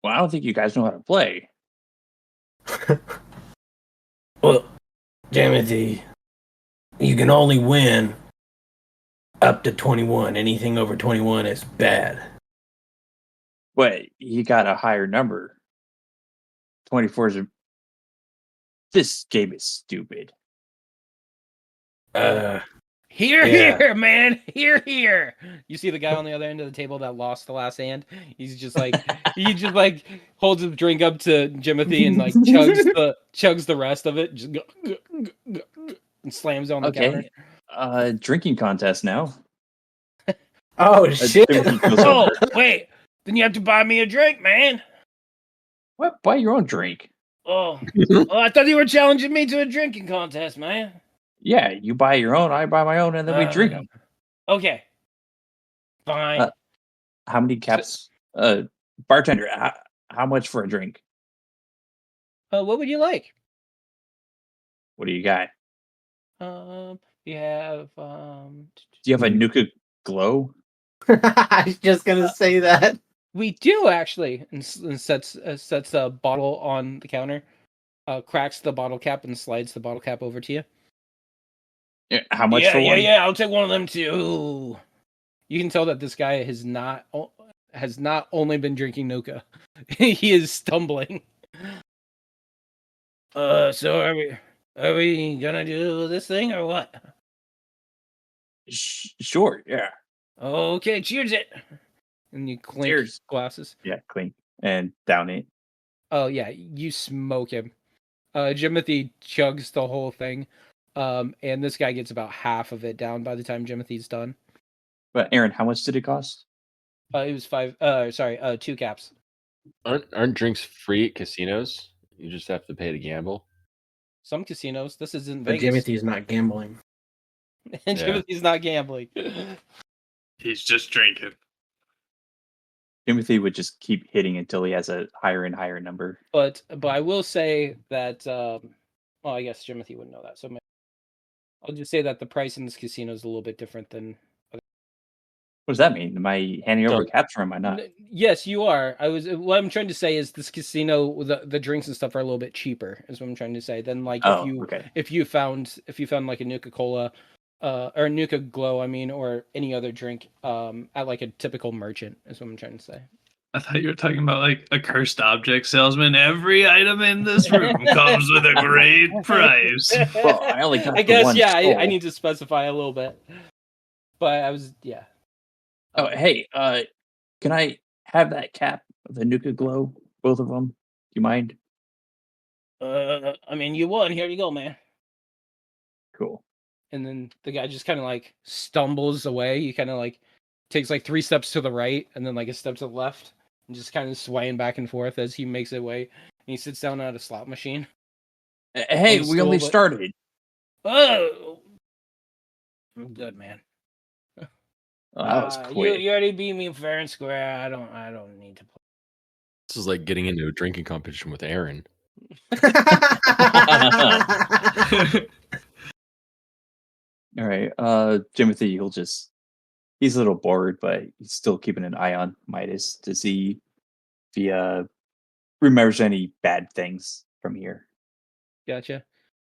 Well, I don't think you guys know how to play. Well, Timothy, you can only win up to 21. Anything over 21 is bad. But he got a higher number. 24 is This game is stupid. Here, man. Here. You see the guy on the other end of the table that lost the last hand? He's just like he just like holds the drink up to Jimothy and like chugs the rest of it, just and slams it on the counter. Okay. Drinking contest now. Oh, shit. Timothy goes Oh, over. wait. Then you have to buy me a drink, man. What? Buy your own drink. Oh, I thought you were challenging me to a drinking contest, man. Yeah, you buy your own, I buy my own, and then we drink them. Okay. Fine. How many caps? Bartender, how much for a drink? What would you like? What do you got? We have Do you have a Nuka Glow? I was just gonna say that. we do actually, and sets a bottle on the counter, cracks the bottle cap and slides the bottle cap over to you. Yeah, how much for one? Yeah. I'll take one of them too. You can tell that this guy has not only been drinking Nuka. He is stumbling. So are we gonna do this thing or what? Sure, yeah. Okay, cheers it. And you clink Cheers. glasses. Yeah, clink and down it. Oh yeah, you smoke him. Jimothy chugs the whole thing. And this guy gets about half of it down by the time Jimothy's done. But Aaron, how much did it cost? It was 2 caps. Aren't drinks free at casinos? You just have to pay to gamble. Some casinos. This isn't But Vegas. Timothy's not gambling. And Yeah. Timothy's not gambling. He's just drinking. Timothy would just keep hitting until he has a higher and higher number. But I will say that well, I guess Timothy wouldn't know that. So I'll just say that the price in this casino is a little bit different than. What does that mean? Am I handing over So- caps or am I not? Yes, you are. What I'm trying to say is this casino, the drinks and stuff are a little bit cheaper. Is what I'm trying to say. Than like Oh, okay. if you found like a Nuka Cola, or Nuka Glow, I mean, or any other drink, at like a typical merchant. Is what I'm trying to say. I thought you were talking about like a cursed object salesman. Every item in this room comes with a great price. Well, I only got I the guess one yeah. I skull. need to specify a little bit. But I was yeah. Oh, hey, can I have that cap of the Nuka Glow? Both of them? Do you mind? I mean, you won. Here you go, man. Cool. And then the guy just kind of like stumbles away. He kind of like takes like 3 steps to the right and then like a step to the left and just kind of swaying back and forth as he makes it way. And he sits down at a slot machine. Hey, On the we only stool, but- started. Oh, I'm good, man. Oh, that was quick. You already beat me fair and square. I don't need to play. This is like getting into a drinking competition with Aaron. All right. Timothy, he's a little bored, but he's still keeping an eye on Midas to see if he remembers any bad things from here. Gotcha.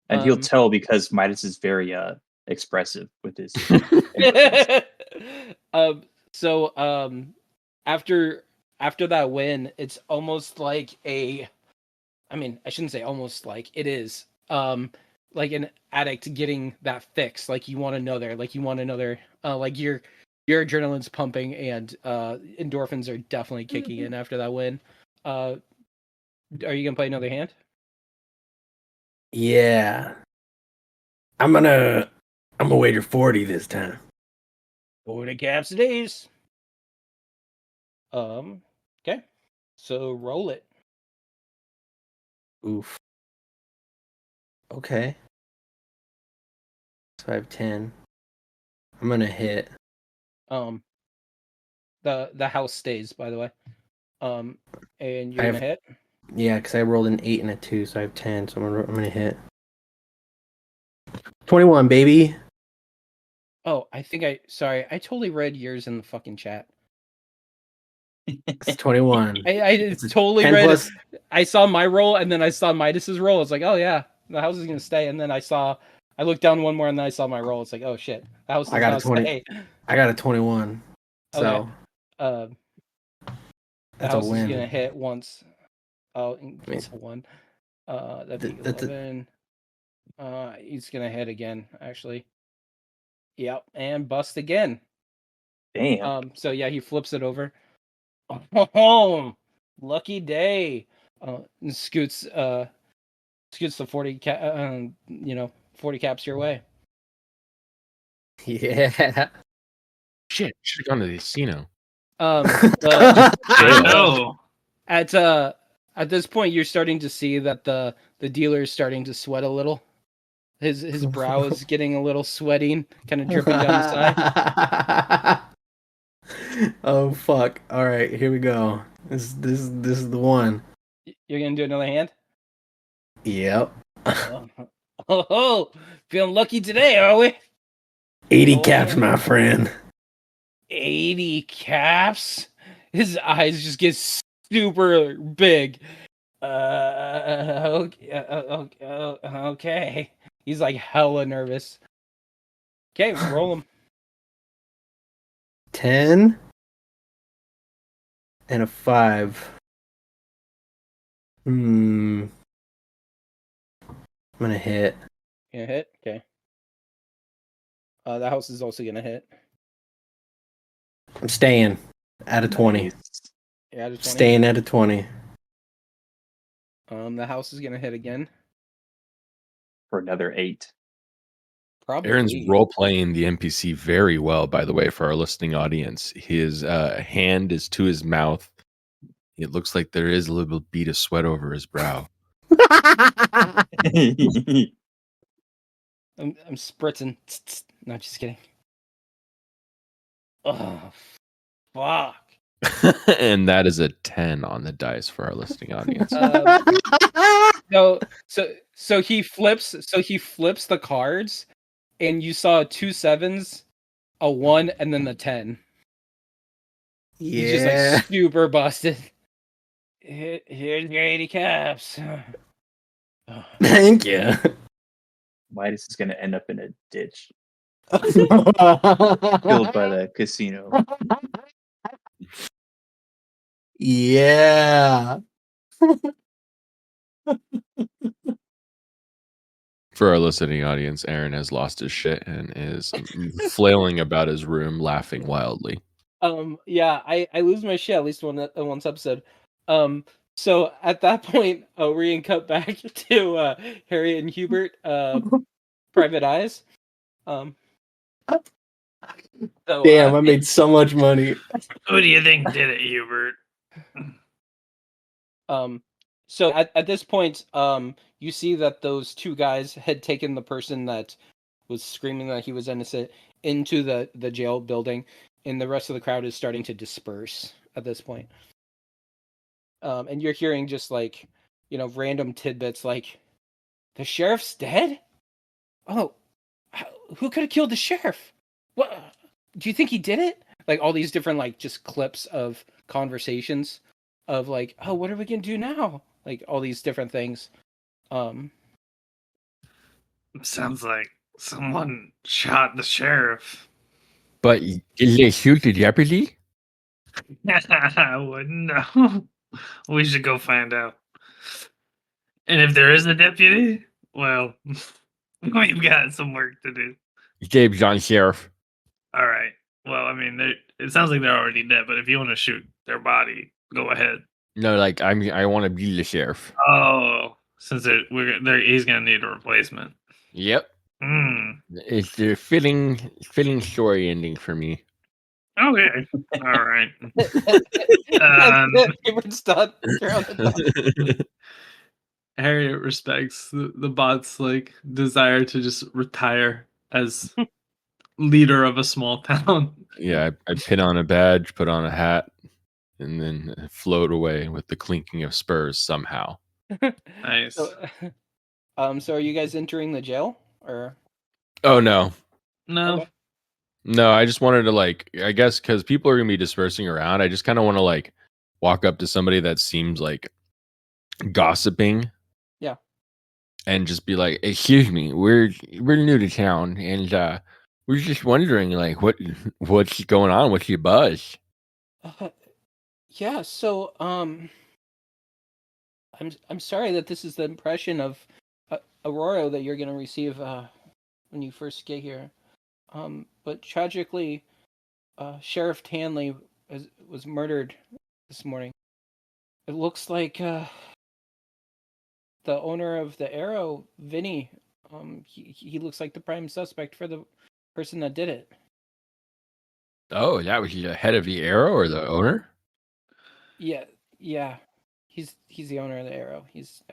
And he'll tell because Midas is very expressive with his So after that win, it's almost like I mean, I shouldn't say almost like it is like an addict getting that fix. Like you want another, like your adrenaline's pumping and endorphins are definitely kicking in after that win. Are you gonna play another hand? Yeah. I'm gonna wager 40 this time. 40 caps it is. Okay. So roll it. Oof. Okay. So I have 10. I'm gonna hit. The house stays, by the way. And you're I gonna hit. Yeah, because I rolled an 8 and a 2, so I have 10. So I'm gonna hit. 21, baby. Oh, I totally read yours in the fucking chat. It's 21. I totally 10 read. plus- I saw my roll and then I saw Midas's roll. I was like, oh yeah, the house is gonna stay. And then I looked down one more and then I saw my roll. It's like, oh shit, the house is I got a gonna 20. stay. I got a 21. So The that's a house is win. gonna hit once. Oh, it's a 1. That'd be That's 11. He's gonna hit again, actually. Yep, and bust again. damn. So yeah, he flips it over. Oh, lucky day. And scoots the 40 40 caps your way. Yeah. Shit, should have gone to the casino. I know. At this point, you're starting to see that the dealer is starting to sweat a little. His brow is getting a little sweating, kind of dripping down the side. Oh fuck! All right, here we go. This is the one. You're gonna do another hand. Yep. Oh, feeling lucky today, are we? 80 Oh. caps, my friend. 80 caps. His eyes just get super big. Okay. He's like hella nervous. Okay, roll him. 10 and a 5. I'm gonna hit. Gonna hit? Okay. The house is also gonna hit. I'm staying at a 20. Nice. Yeah, just 20. Staying at a 20. The house is gonna hit again. For another 8. Probably. Aaron's role playing the NPC very well, by the way, for our listening audience. His hand is to his mouth. It looks like there is a little bead of sweat over his brow. I'm spritzing. Not just kidding. Oh, fuck. And that is a 10 on the dice for our listening audience. So he flips the cards, and you saw 2 7s, a 1, and then the 10. He's just like super busted. Here's your 80 caps. Thank you. Midas is gonna end up in a ditch, killed by the casino. Yeah. For our listening audience, Aaron has lost his shit and is flailing about his room, laughing wildly. Yeah, I lose my shit at least once episode. So at that point, we can cut back to Harriet and Hubert, private eyes. So, Damn, I made so much money. Who do you think did it, Hubert? So at this point, you see that those 2 guys had taken the person that was screaming that he was innocent into the jail building, and the rest of the crowd is starting to disperse at this point. And you're hearing just like, random tidbits like, the sheriff's dead? Oh, who could have killed the sheriff? What? Do you think he did it? Like all these different like just clips of conversations of like, oh, what are we gonna do now? Like all these different things. Sounds like someone shot the sheriff. But did they shoot the deputy? I wouldn't know. We should go find out. And if there is a deputy, well, we've got some work to do. James John Sheriff. All right. Well, I mean, it sounds like they're already dead, but if you want to shoot their body, go ahead. No, like I want to be the sheriff. Oh, since he's gonna need a replacement. Yep. Mm. It's the fitting story ending for me. Okay. All right. Hubert's done. You're on the top. Harriet respects the bot's like desire to just retire as leader of a small town. Yeah, I pin on a badge, put on a hat, and then float away with the clinking of spurs somehow. Nice. So are you guys entering the jail or? Oh no, No. Okay. no! I just wanted to like, I guess because people are gonna be dispersing around. I just kind of want to like walk up to somebody that seems like gossiping. Yeah. And just be like, "Excuse me, we're new to town, and we're just wondering like what's going on with your buzz." Yeah. So I'm sorry that this is the impression of Aurora that you're gonna receive when you first get here. But tragically, Sheriff Tanley was murdered this morning. It looks like the owner of the Arrow, Vinny, he looks like the prime suspect for the person that did it. Oh, that was the head of the Arrow or the owner? Yeah. He's the owner of the Arrow. He's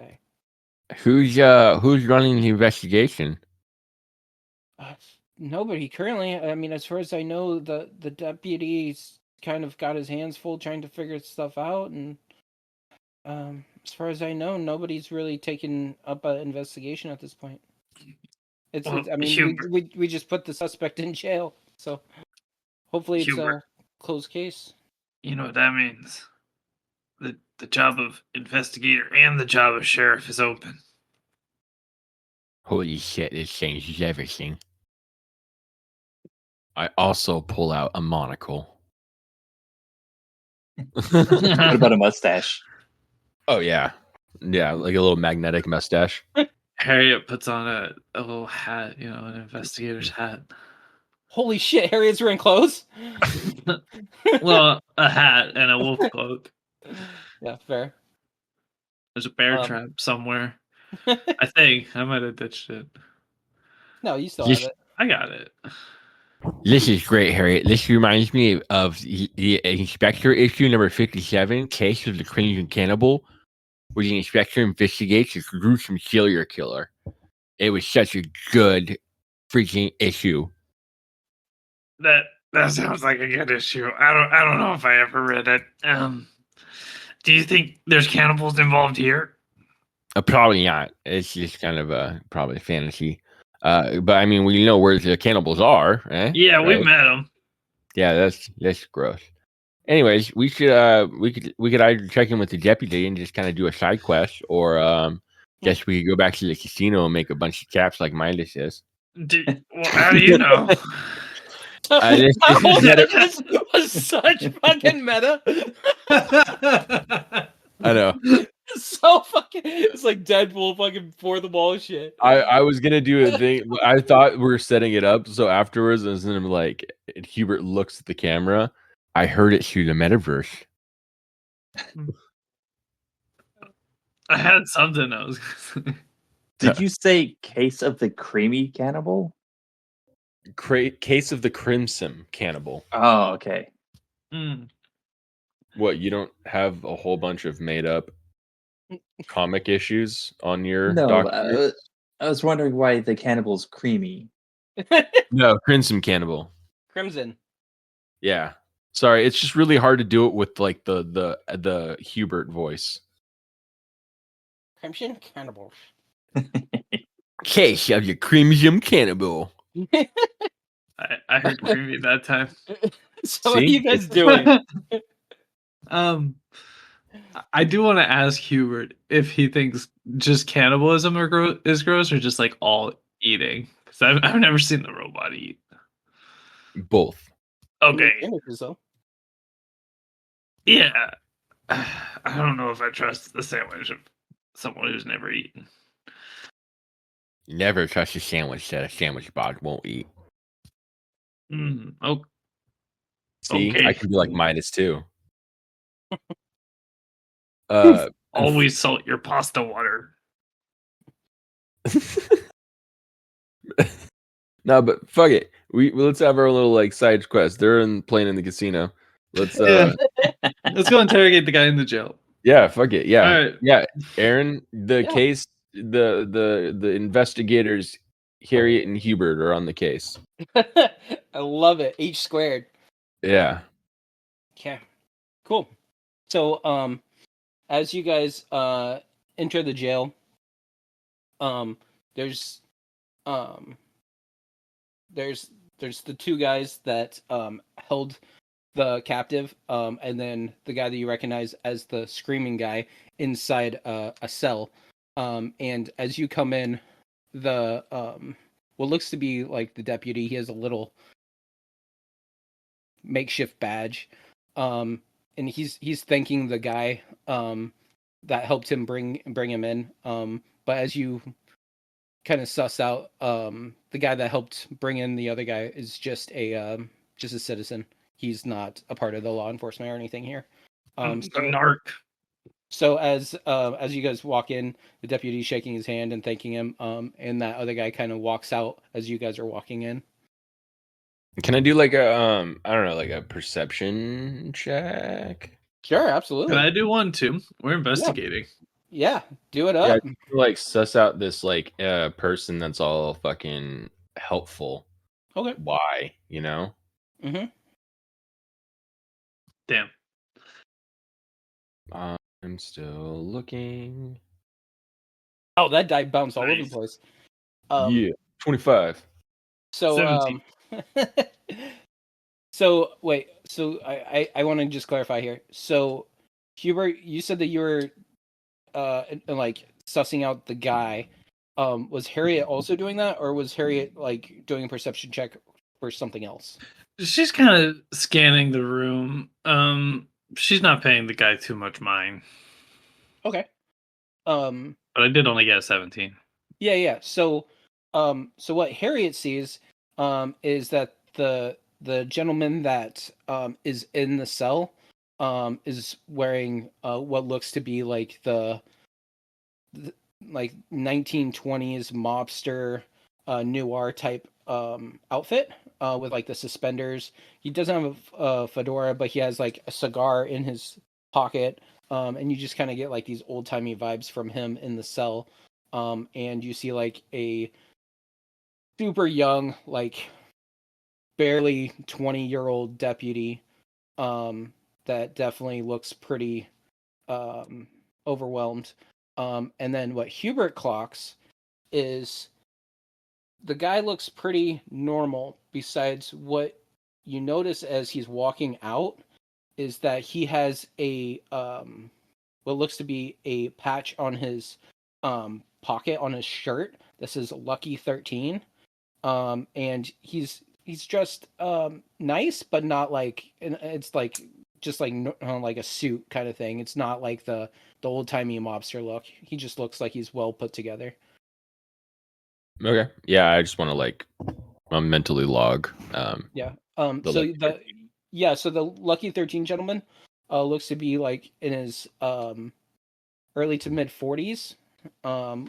Who's running the investigation? nobody currently. I mean, as far as I know, the deputy's kind of got his hands full trying to figure stuff out, and as far as I know, nobody's really taken up an investigation at this point. I mean, we just put the suspect in jail, so hopefully it's a closed case. You know what that means? The job of investigator and the job of sheriff is open. Holy shit, this changes everything. I also pull out a monocle. What about a mustache? Oh yeah, like a little magnetic mustache. Harriet puts on a little hat, an investigator's hat. Holy shit, Harriet's wearing clothes? Well, a hat and a wolf cloak. Yeah, fair. There's a bear trap somewhere. I think I might have ditched it. No, you still have it. I got it. This is great, Harriet. This reminds me of the Inspector issue number 57, Case of the Crimson Cannibal, where the inspector investigates a gruesome serial killer. It was such a good freaking issue. That sounds like a good issue. I don't know if I ever read it. Do you think there's cannibals involved here? Probably not. It's just kind of probably fantasy. But I mean, we know where the cannibals are, eh? Yeah, we've Right? met them. Yeah, that's gross. Anyways, we could either check in with the deputy and just kind of do a side quest, or guess we could go back to the casino and make a bunch of caps like Midas is. Well, how do you know? This Oh, meta- this was such fucking meta. I know. So fucking, it's like Deadpool fucking for the ball shit. I was gonna do a thing. I thought we were setting it up, so afterwards, and then like Hubert looks at the camera. I heard it through the metaverse. I had something I was gonna say. Did you say case of the creamy cannibal? Case of the Crimson Cannibal. Oh, okay. Mm. What, you don't have a whole bunch of made up comic issues on your No, document? I was wondering why the cannibal's creamy. No, Crimson Cannibal. Crimson. Yeah. Sorry, it's just really hard to do it with like the Hubert voice. Crimson cannibals. Case of the Crimson Cannibal. I heard creamy that time. So what are See? you guys doing? I do want to ask Hubert if he thinks just cannibalism is gross, or just like all eating. Because I've never seen the robot eat. Both. Okay. Images, though. Yeah. I don't know if I trust the sandwich of someone who's never eaten. Never trust a sandwich that a sandwich bot won't eat. Oh, See, Okay. I can be like Midas too. And always salt your pasta water. No, but fuck it. Let's have our little like side quest. They're playing in the casino. Let's Yeah. Let's go interrogate the guy in the jail. yeah, fuck it. Yeah. All right. Yeah. Aaron, the Yeah. case, the investigators, Harriet and Hubert are on the case. I love it. H squared. Yeah. Okay. Cool. So as you guys enter the jail, there's the two guys that held the captive, and then the guy that you recognize as the screaming guy inside a cell. And as you come in, the what looks to be like the deputy, he has a little makeshift badge, and he's thanking the guy that helped him bring him in. But as you kind of suss out, the guy that helped bring in the other guy is just a citizen. He's not a part of the law enforcement or anything here. A narc. So as you guys walk in, the deputy's shaking his hand and thanking him, and that other guy kind of walks out as you guys are walking in. Can I do like a I don't know, like a perception check? Sure, absolutely. Can I do one too? We're investigating. Yeah, do it Yeah, up. like suss out this like person that's all fucking helpful. Okay. Why, you know? Mm-hmm. Damn. I'm still looking. Oh, that die bounced all over the Nice. place. Yeah, 25. So 17. so wait, so I want to just clarify here. So Hubert, you said that you were like sussing out the guy. Was Harriet also doing that, or was Harriet like doing a perception check for something else? She's kind of scanning the room. She's not paying the guy too much mind. Okay. But I did only get a 17. Yeah. So what Harriet sees is that the gentleman that is in the cell is wearing what looks to be like the like 1920s mobster noir type outfit with like the suspenders. He doesn't have a fedora, but he has like a cigar in his pocket, and you just kind of get like these old timey vibes from him in the cell. And you see like a super young, like barely 20-year-old deputy that definitely looks pretty overwhelmed. And then what Hubert clocks is the guy looks pretty normal, besides what you notice as he's walking out is that he has a what looks to be a patch on his pocket on his shirt that says Lucky 13. And he's dressed nice, but not like, it's like just like a suit kind of thing. It's not like the old-timey mobster look. He just looks like he's well put together. Okay. Yeah, I just want to like mentally log. Yeah. The So Lucky the so the Lucky 13 gentleman looks to be like in his early to mid 40s,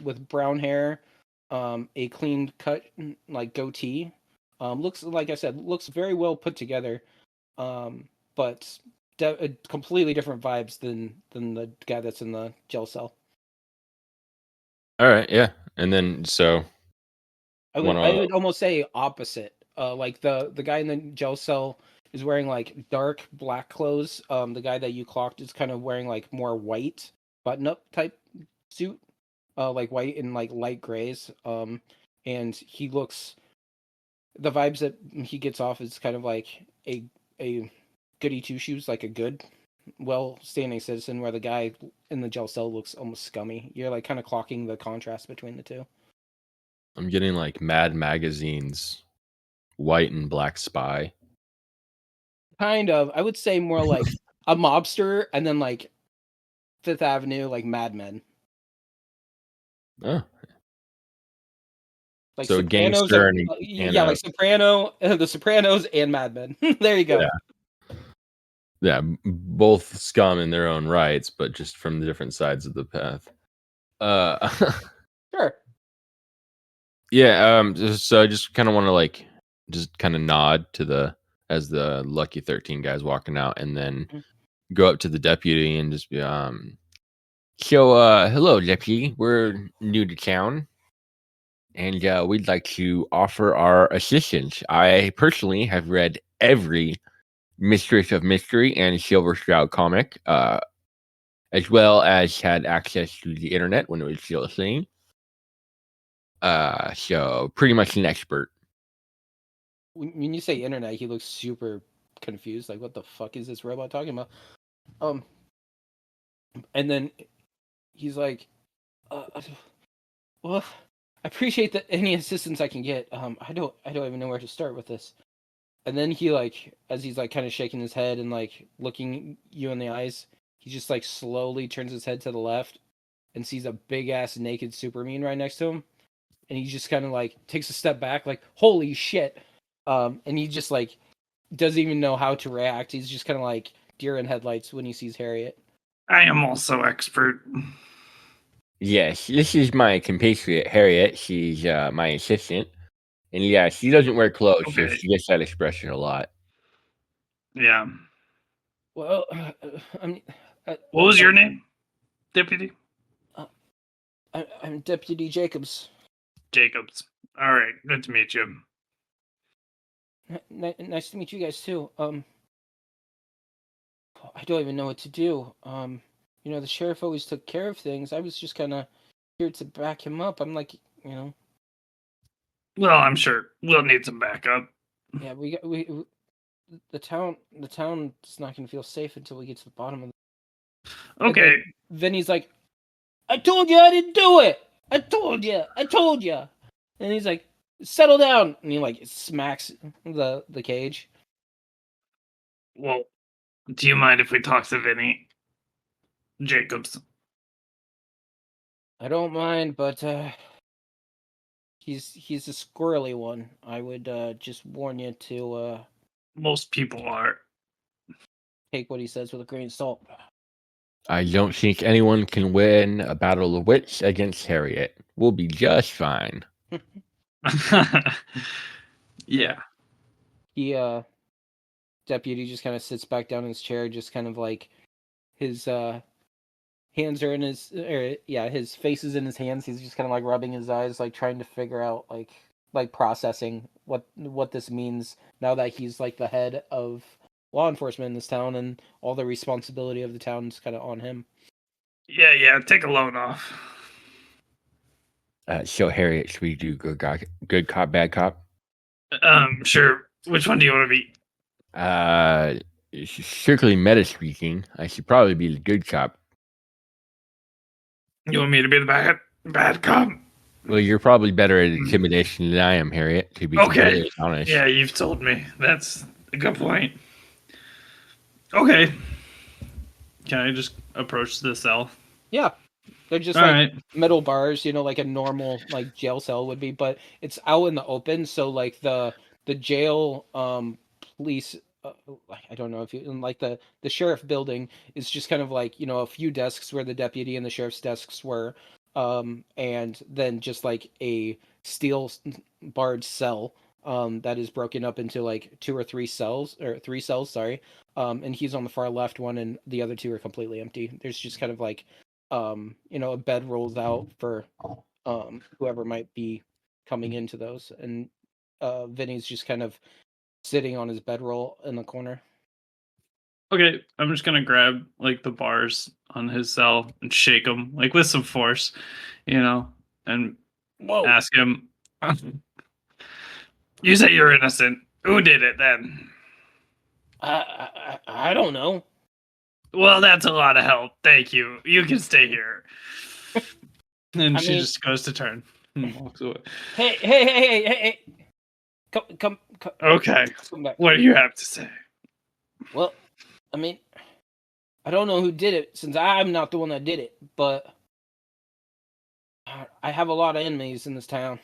with brown hair, a clean cut like goatee. Looks, like I said, looks very well put together. But completely different vibes than the guy that's in the jail cell. All right. Yeah. And then so I would almost say opposite. Like the guy in the jail cell is wearing like dark black clothes. The guy that you clocked is kind of wearing like more white button up type suit. Like white and like light grays. And he looks, the vibes that he gets off is kind of like a goody two shoes, like a good, well standing citizen, where the guy in the jail cell looks almost scummy. You're like kind of clocking the contrast between the two. I'm getting like Mad Magazine's White and Black Spy. Kind of. I would say more like a mobster, and then like Fifth Avenue, like Mad Men. Oh. Like So Sopranos gangster and and yeah, like The Sopranos and Mad Men. There you go. yeah, both scum in their own rights, but just from the different sides of the path. Sure. Yeah, so I just kind of want to like just kind of nod to as the Lucky 13 guy's walking out, and then Mhm. go up to the deputy and just be so hello deputy, we're new to town, and we'd like to offer our assistance. I personally have read every Mistress of Mystery and Silver Shroud comic, as well as had access to the internet when it was still a thing. So pretty much an expert. When you say internet, he looks super confused. Like, what the fuck is this robot talking about? And then he's like, well, I appreciate that any assistance I can get. I don't even know where to start with this. And then he like, as he's like kind of shaking his head and like looking you in the eyes, he just like slowly turns his head to the left and sees a big ass naked Superman right next to him. And he just kind of like takes a step back, like, holy shit. And he just like doesn't even know how to react. He's just kind of like deer in headlights when he sees Harriet. I am also expert. Yes, this is my compatriot Harriet. She's my assistant, and yeah, she doesn't wear clothes, so Okay. she gets that expression a lot. Yeah. Well, I mean, What was your name, deputy? I'm Deputy Jacobs. Jacobs. All right. Good to meet you. Nice to meet you guys too. I don't even know what to do. The sheriff always took care of things. I was just kind of here to back him up. I'm like, Well, I'm sure we'll need some backup. yeah, the town is not going to feel safe until we get to the bottom of it. Okay. Then he's like, I told you I didn't do it. I told you. And he's like, settle down. And he like smacks the cage. Well, do you mind if we talk to Vinny? Jacobs. I don't mind, but he's a squirrely one. I would just warn you to Most people are. take what he says with a grain of salt. I don't think anyone can win a battle of wits against Harriet. We'll be just fine. Yeah. He deputy just kind of sits back down in his chair, just kind of like his hands are in his his face is in his hands. He's just kind of like rubbing his eyes, like trying to figure out like like processing what this means now that he's like the head of law enforcement in this town, and all the responsibility of the town is kind of on him. Yeah, take a load off. So Harriet, should we do good cop, bad cop? Sure. Which one do you want to be? Strictly meta speaking, I should probably be the good cop. You want me to be the bad cop? Well, you're probably better at intimidation than I am, Harriet, to be completely honest. Yeah, you've told me. That's a good point. Okay. Can I just approach the cell? Yeah, they're just All like right. metal bars, like a normal like jail cell would be, but it's out in the open. So like the jail police, I don't know if you like the sheriff building is just kind of like a few desks where the deputy and the sheriff's desks were, and then just like a steel barred cell that is broken up into like three cells, sorry. And he's on the far left one, and the other two are completely empty. There's just kind of like a bed rolls out for whoever might be coming into those, and Vinny's just kind of sitting on his bedroll in the corner. Okay, I'm just gonna grab like the bars on his cell and shake them like with some force, and ask him. You say you're innocent. Who did it then? I don't know. Well, that's a lot of help. Thank you. You can stay here. And she just goes to turn and walks away. Hey! Come. Okay. Come back. What do you have to say? Well, I mean, I don't know who did it since I'm not the one that did it, but I have a lot of enemies in this town.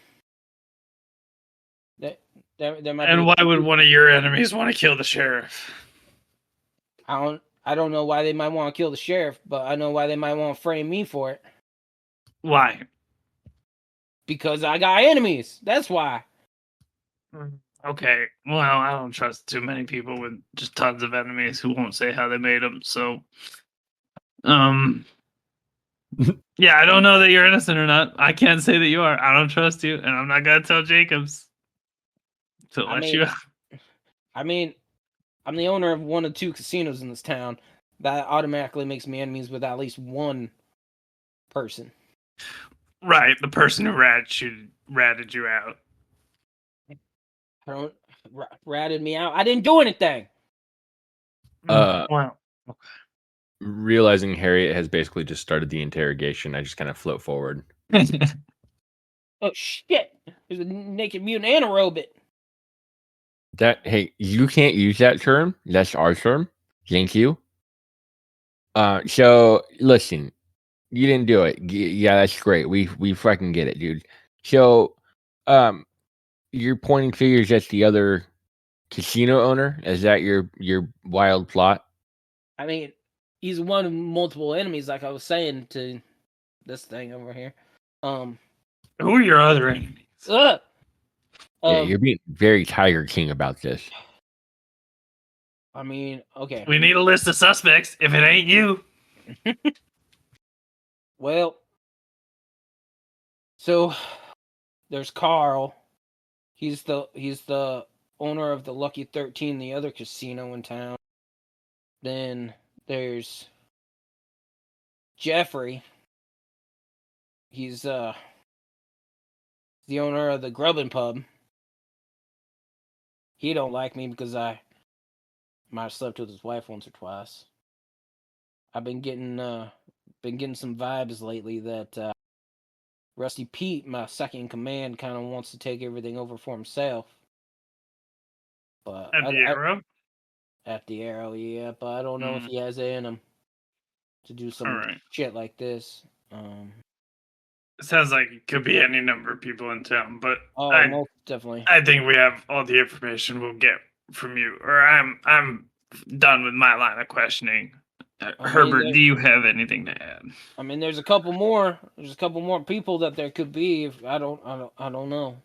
There might And why would one of your enemies want to kill the sheriff? I don't know why they might want to kill the sheriff, but I know why they might want to frame me for it. Why? Because I got enemies. That's why. Okay. Well, I don't trust too many people with just tons of enemies who won't say how they made them. So, yeah, I don't know that you're innocent or not. I can't say that you are. I don't trust you, and I'm not gonna tell Jacobs to let you out. I mean, I'm the owner of one of two casinos in this town. That automatically makes me enemies with at least one person. Right, the person who ratted you out. Ratted me out. I didn't do anything. Well, Realizing Harriet has basically just started the interrogation, I just kind of float forward. Oh shit! There's a naked mutant and a robot. Hey, you can't use that term. That's our term. Thank you. So listen, you didn't do it. Yeah, that's great. We fucking get it, dude. So, you're pointing fingers at the other casino owner. Is that your wild plot? I mean, he's one of multiple enemies, like I was saying to this thing over here. Who are your other enemies? Yeah, you're being very Tiger King about this. I mean, okay. We need a list of suspects if it ain't you. Well, so there's Carl. He's the owner of the Lucky 13, the other casino in town. Then there's Jeffrey. He's the owner of the Grubbin Pub. He don't like me because I might have slept with his wife once or twice. I've been getting some vibes lately that Rusty Pete, my second in command, kind of wants to take everything over for himself. But At the Arrow? At the Arrow, yeah. But I don't know if he has it in him to do some shit like this. It sounds like it could be any number of people in town, but most definitely. I think we have all the information we'll get from you, or I'm done with my line of questioning. Herbert, do you have anything to add? I mean, there's a couple more. There's a couple more people that there could be. If I don't know.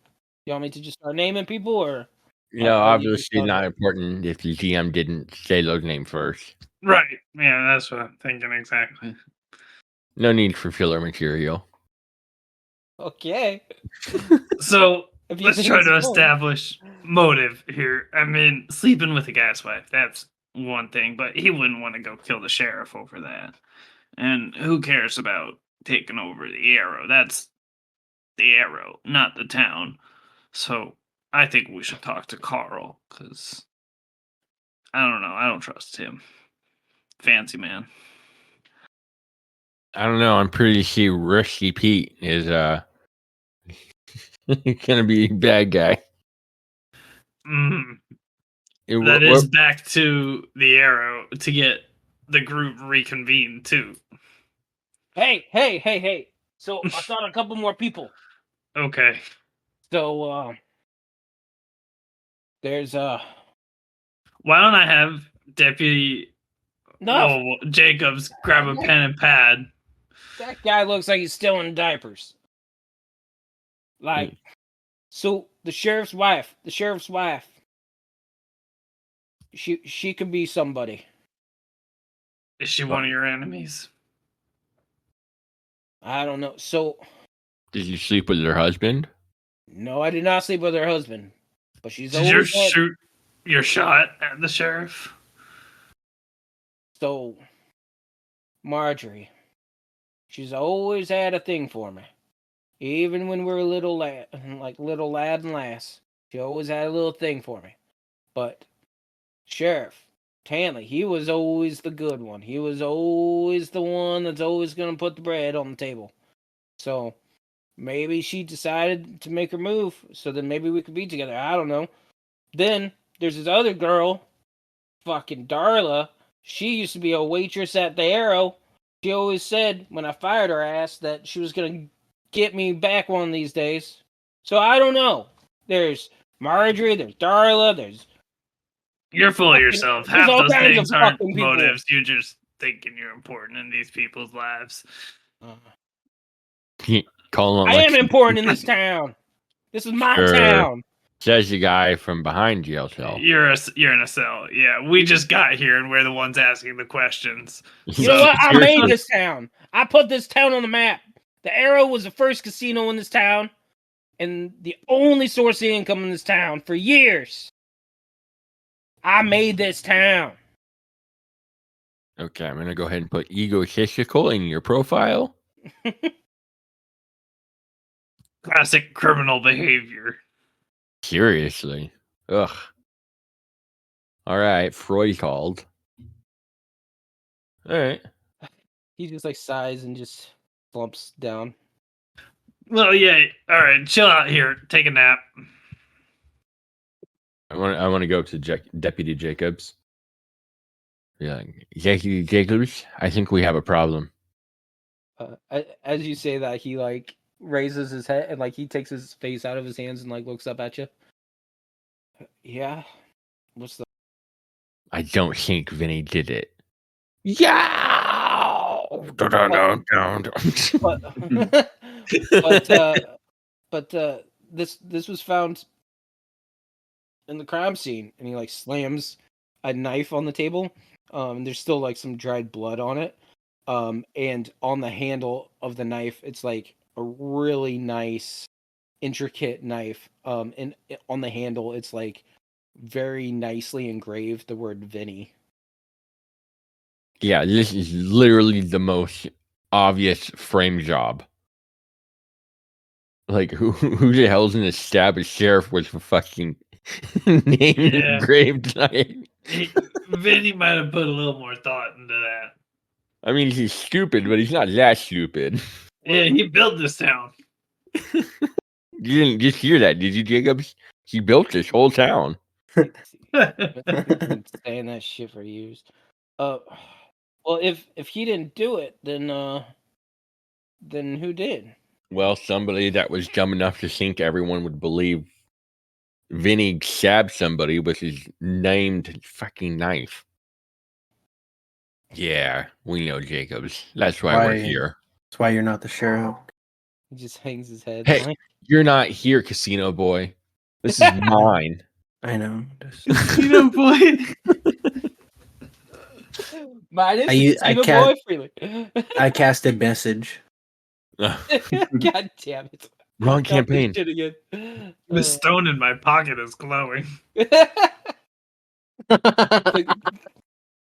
You want me to just start naming people, or? No, obviously not important if the GM didn't say those names first. Right. Yeah, that's what I'm thinking exactly. No need for filler material. Okay. So If you Let's think try it's to fun. establish motive here. I mean, sleeping with a guy's wife, that's one thing, but he wouldn't want to go kill the sheriff over that. And who cares about taking over the Arrow? That's the Arrow, not the town. So I think we should talk to Carl, because I don't know. I don't trust him. Fancy man. I don't know. I'm pretty sure Rusty Pete is gonna be a bad guy. Mm, It- that wh- is wh- back to the Arrow to get the group reconvened, too. Hey. So I thought a couple more people. Okay. So there's Why don't I have Deputy Jacobs grab a pen and pad? that guy looks like he's still in diapers. Like, so the sheriff's wife, she could be somebody. Is she one of your enemies? I don't know. So Did you sleep with her husband? no, I did not sleep with her husband, but she's Did you always had, shoot your shot at the sheriff? so Marjorie. She's always had a thing for me, even when we were little lad and lass. She always had a little thing for me. But Sheriff Tanley, he was always the good one. He was always the one that's always going to put the bread on the table. So maybe she decided to make her move, so then maybe we could be together. I don't know. Then there's this other girl, fucking Darla. She used to be a waitress at the Arrow. She always said when I fired her ass that she was going to get me back one of these days. So I don't know. There's Marjorie, there's Darla, there's... You're full of yourself. There's Half all those kinds of things aren't fucking people. motives. You're just thinking you're important in these people's lives. Call him I am important in this town. This is my Sure. town. Says the guy from behind jail cell. You're in a cell. Yeah, we just got here and we're the ones asking the questions. You know what? I made this town. I put this town on the map. The Arrow was the first casino in this town, and the only source of income in this town for years. I made this town. Okay, I'm gonna go ahead and put egotistical in your profile. Classic criminal behavior. Seriously. Ugh. All right, Freud called. All right. He just like sighs and just slumps down. Well, yeah. All right, chill out here. Take a nap. I want to go to Deputy Jacobs. Yeah, Deputy Jacobs. I think we have a problem. As you say that, he like raises his head and like he takes his face out of his hands and like looks up at you. Yeah. What's the... I don't think Vinny did it. Yeah. but this was found in the crime scene, and he like slams a knife on the table. And there's still like some dried blood on it. And on the handle of the knife, it's like a really nice, intricate knife. And on the handle, it's like very nicely engraved the word Vinny. Yeah, this is literally the most obvious frame job. Like, who the hell's gonna stab a sheriff with a fucking name engraved knife? Vinny might have put a little more thought into that. I mean, he's stupid, but he's not that stupid. Yeah, he built this town. You didn't just hear that, did you, Jacobs? He built this whole town. Been saying that shit for years. Well, if he didn't do it, then who did? Well, somebody that was dumb enough to think everyone would believe Vinny stabbed somebody with his named fucking knife. Yeah, we know, Jacobs. That's why we're here. That's why you're not the sheriff. He just hangs his head. Hey, you're not here, casino boy. This is mine. I know. Casino boy. Mine is I casino can't- boy freely. I cast a message. God damn it. Wrong Not this campaign. shit again. The stone in my pocket is glowing. the,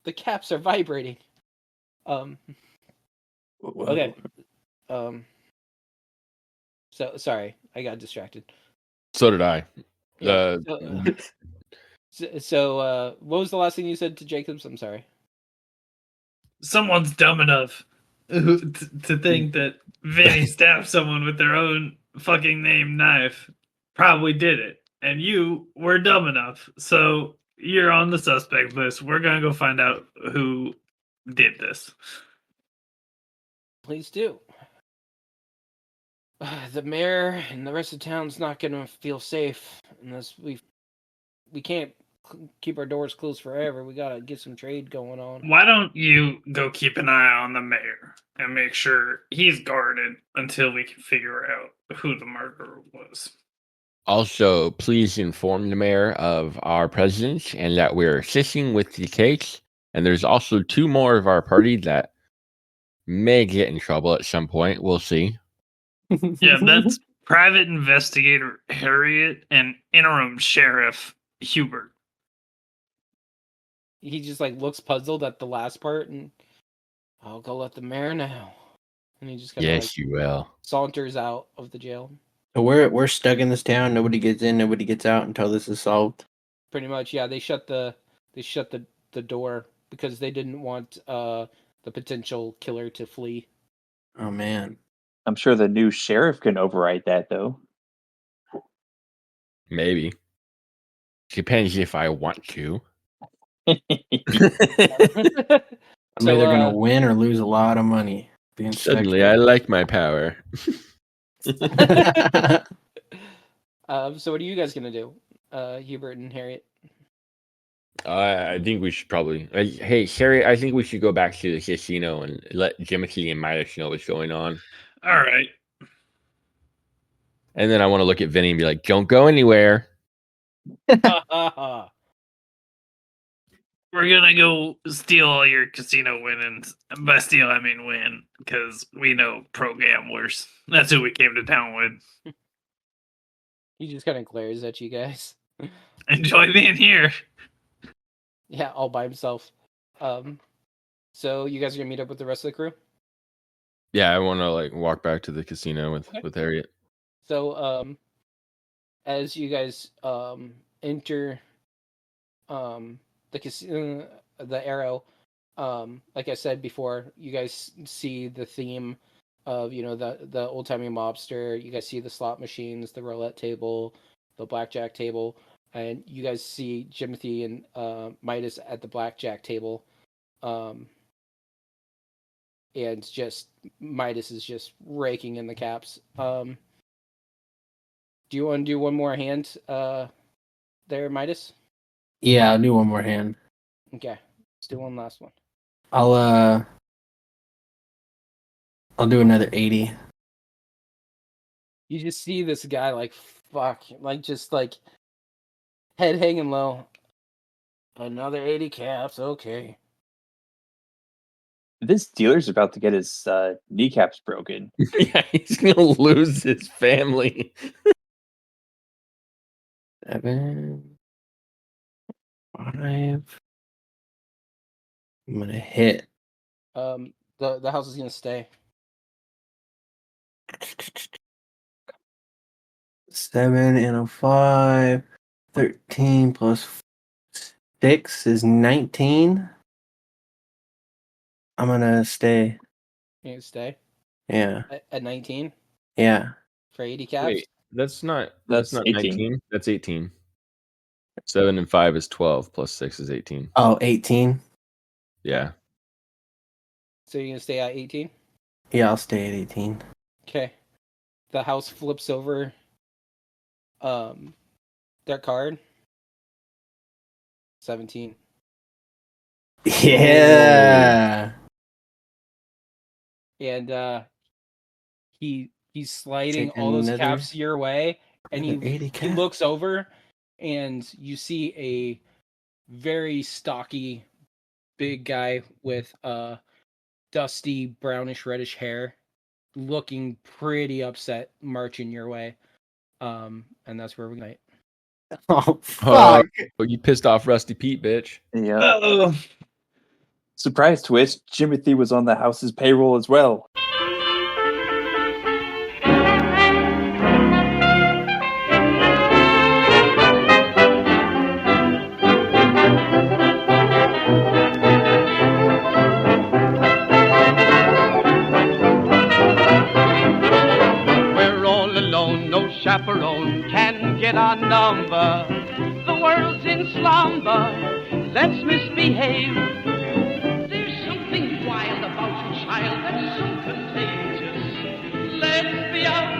the caps are vibrating. Okay. So sorry, I got distracted. So did I. Yeah. The So, what was the last thing you said to Jacobs? I'm sorry. Someone's dumb enough to think that Vinny stabbed someone with their own fucking name knife. Probably did it. And you were dumb enough. So you're on the suspect list. We're going to go find out who did this. Please do. The mayor and the rest of town's not gonna feel safe unless we can't keep our doors closed forever. We gotta get some trade going on. Why don't you go keep an eye on the mayor and make sure he's guarded until we can figure out who the murderer was? Also, please inform the mayor of our presence and that we're assisting with the case. And there's also 2 more of our party that may get in trouble at some point. We'll see. Yeah, that's Private Investigator Harriet and Interim Sheriff Hubert. He just like looks puzzled at the last part, and I'll go let the mayor know. And he just kind of Yes, you will. saunters out of the jail. So we're stuck in this town. Nobody gets in. Nobody gets out until this is solved. Pretty much, yeah. They shut the door because they didn't want the potential killer to flee. Oh man. I'm sure the new sheriff can override that, though. Maybe. Depends if I want to. I'm So, either gonna win or lose a lot of money. Being Suddenly, I like my power. So what are you guys gonna do, Hubert and Harriet? I think we should probably. Hey, Sherry, I think we should go back to the casino and let Jimothy and Midas know what's going on. All right. And then I want to look at Vinny and be like, don't go anywhere. We're gonna go steal all your casino winnings. By steal, I mean win, because we know pro gamblers. That's who we came to town with. He just kind of glares at you guys. Enjoy being here. Yeah, all by himself. So you guys are gonna meet up with the rest of the crew. Yeah, I want to like walk back to the casino with Harriet. So as you guys enter the casino, the Arrow, like I said before, you guys see the theme of the old timey mobster. You guys see the slot machines, the roulette table, the blackjack table, and you guys see Jimothy and Midas at the blackjack table. And just Midas is just raking in the caps. Do you want to do one more hand there, Midas? Yeah, I'll do one more hand. Okay, let's do one last one. I'll do another 80. You just see this guy like just head hanging low. Another 80 caps, okay. This dealer's about to get his kneecaps broken. Yeah, he's gonna lose his family. 7, 5. I'm gonna hit. The house is gonna stay. 7 and a 5. 13 plus 6 is 19. I'm gonna stay. You gonna stay Yeah. at 19 Yeah. for 80 caps. Wait, that's not That's 18. 19. That's 18. 7 and 5 is 12 plus 6 is 18. Oh, 18. Yeah. So you're gonna stay at 18? Yeah, I'll stay at 18. Okay. The house flips over their card. 17. Yeah. And he's sliding Take all those another- caps your way, and another 80 he cap. looks over, and you see a very stocky, big guy with dusty brownish reddish hair, looking pretty upset, marching your way. And that's where we night. Oh fuck! But you pissed off Rusty Pete, bitch. Yeah. Oh, Surprise twist, Jimothy was on the house's payroll as well. We're all alone, no chaperone can get our number. The world's in slumber, let's misbehave. There's something wild about you, child, that's so contagious. Let's be out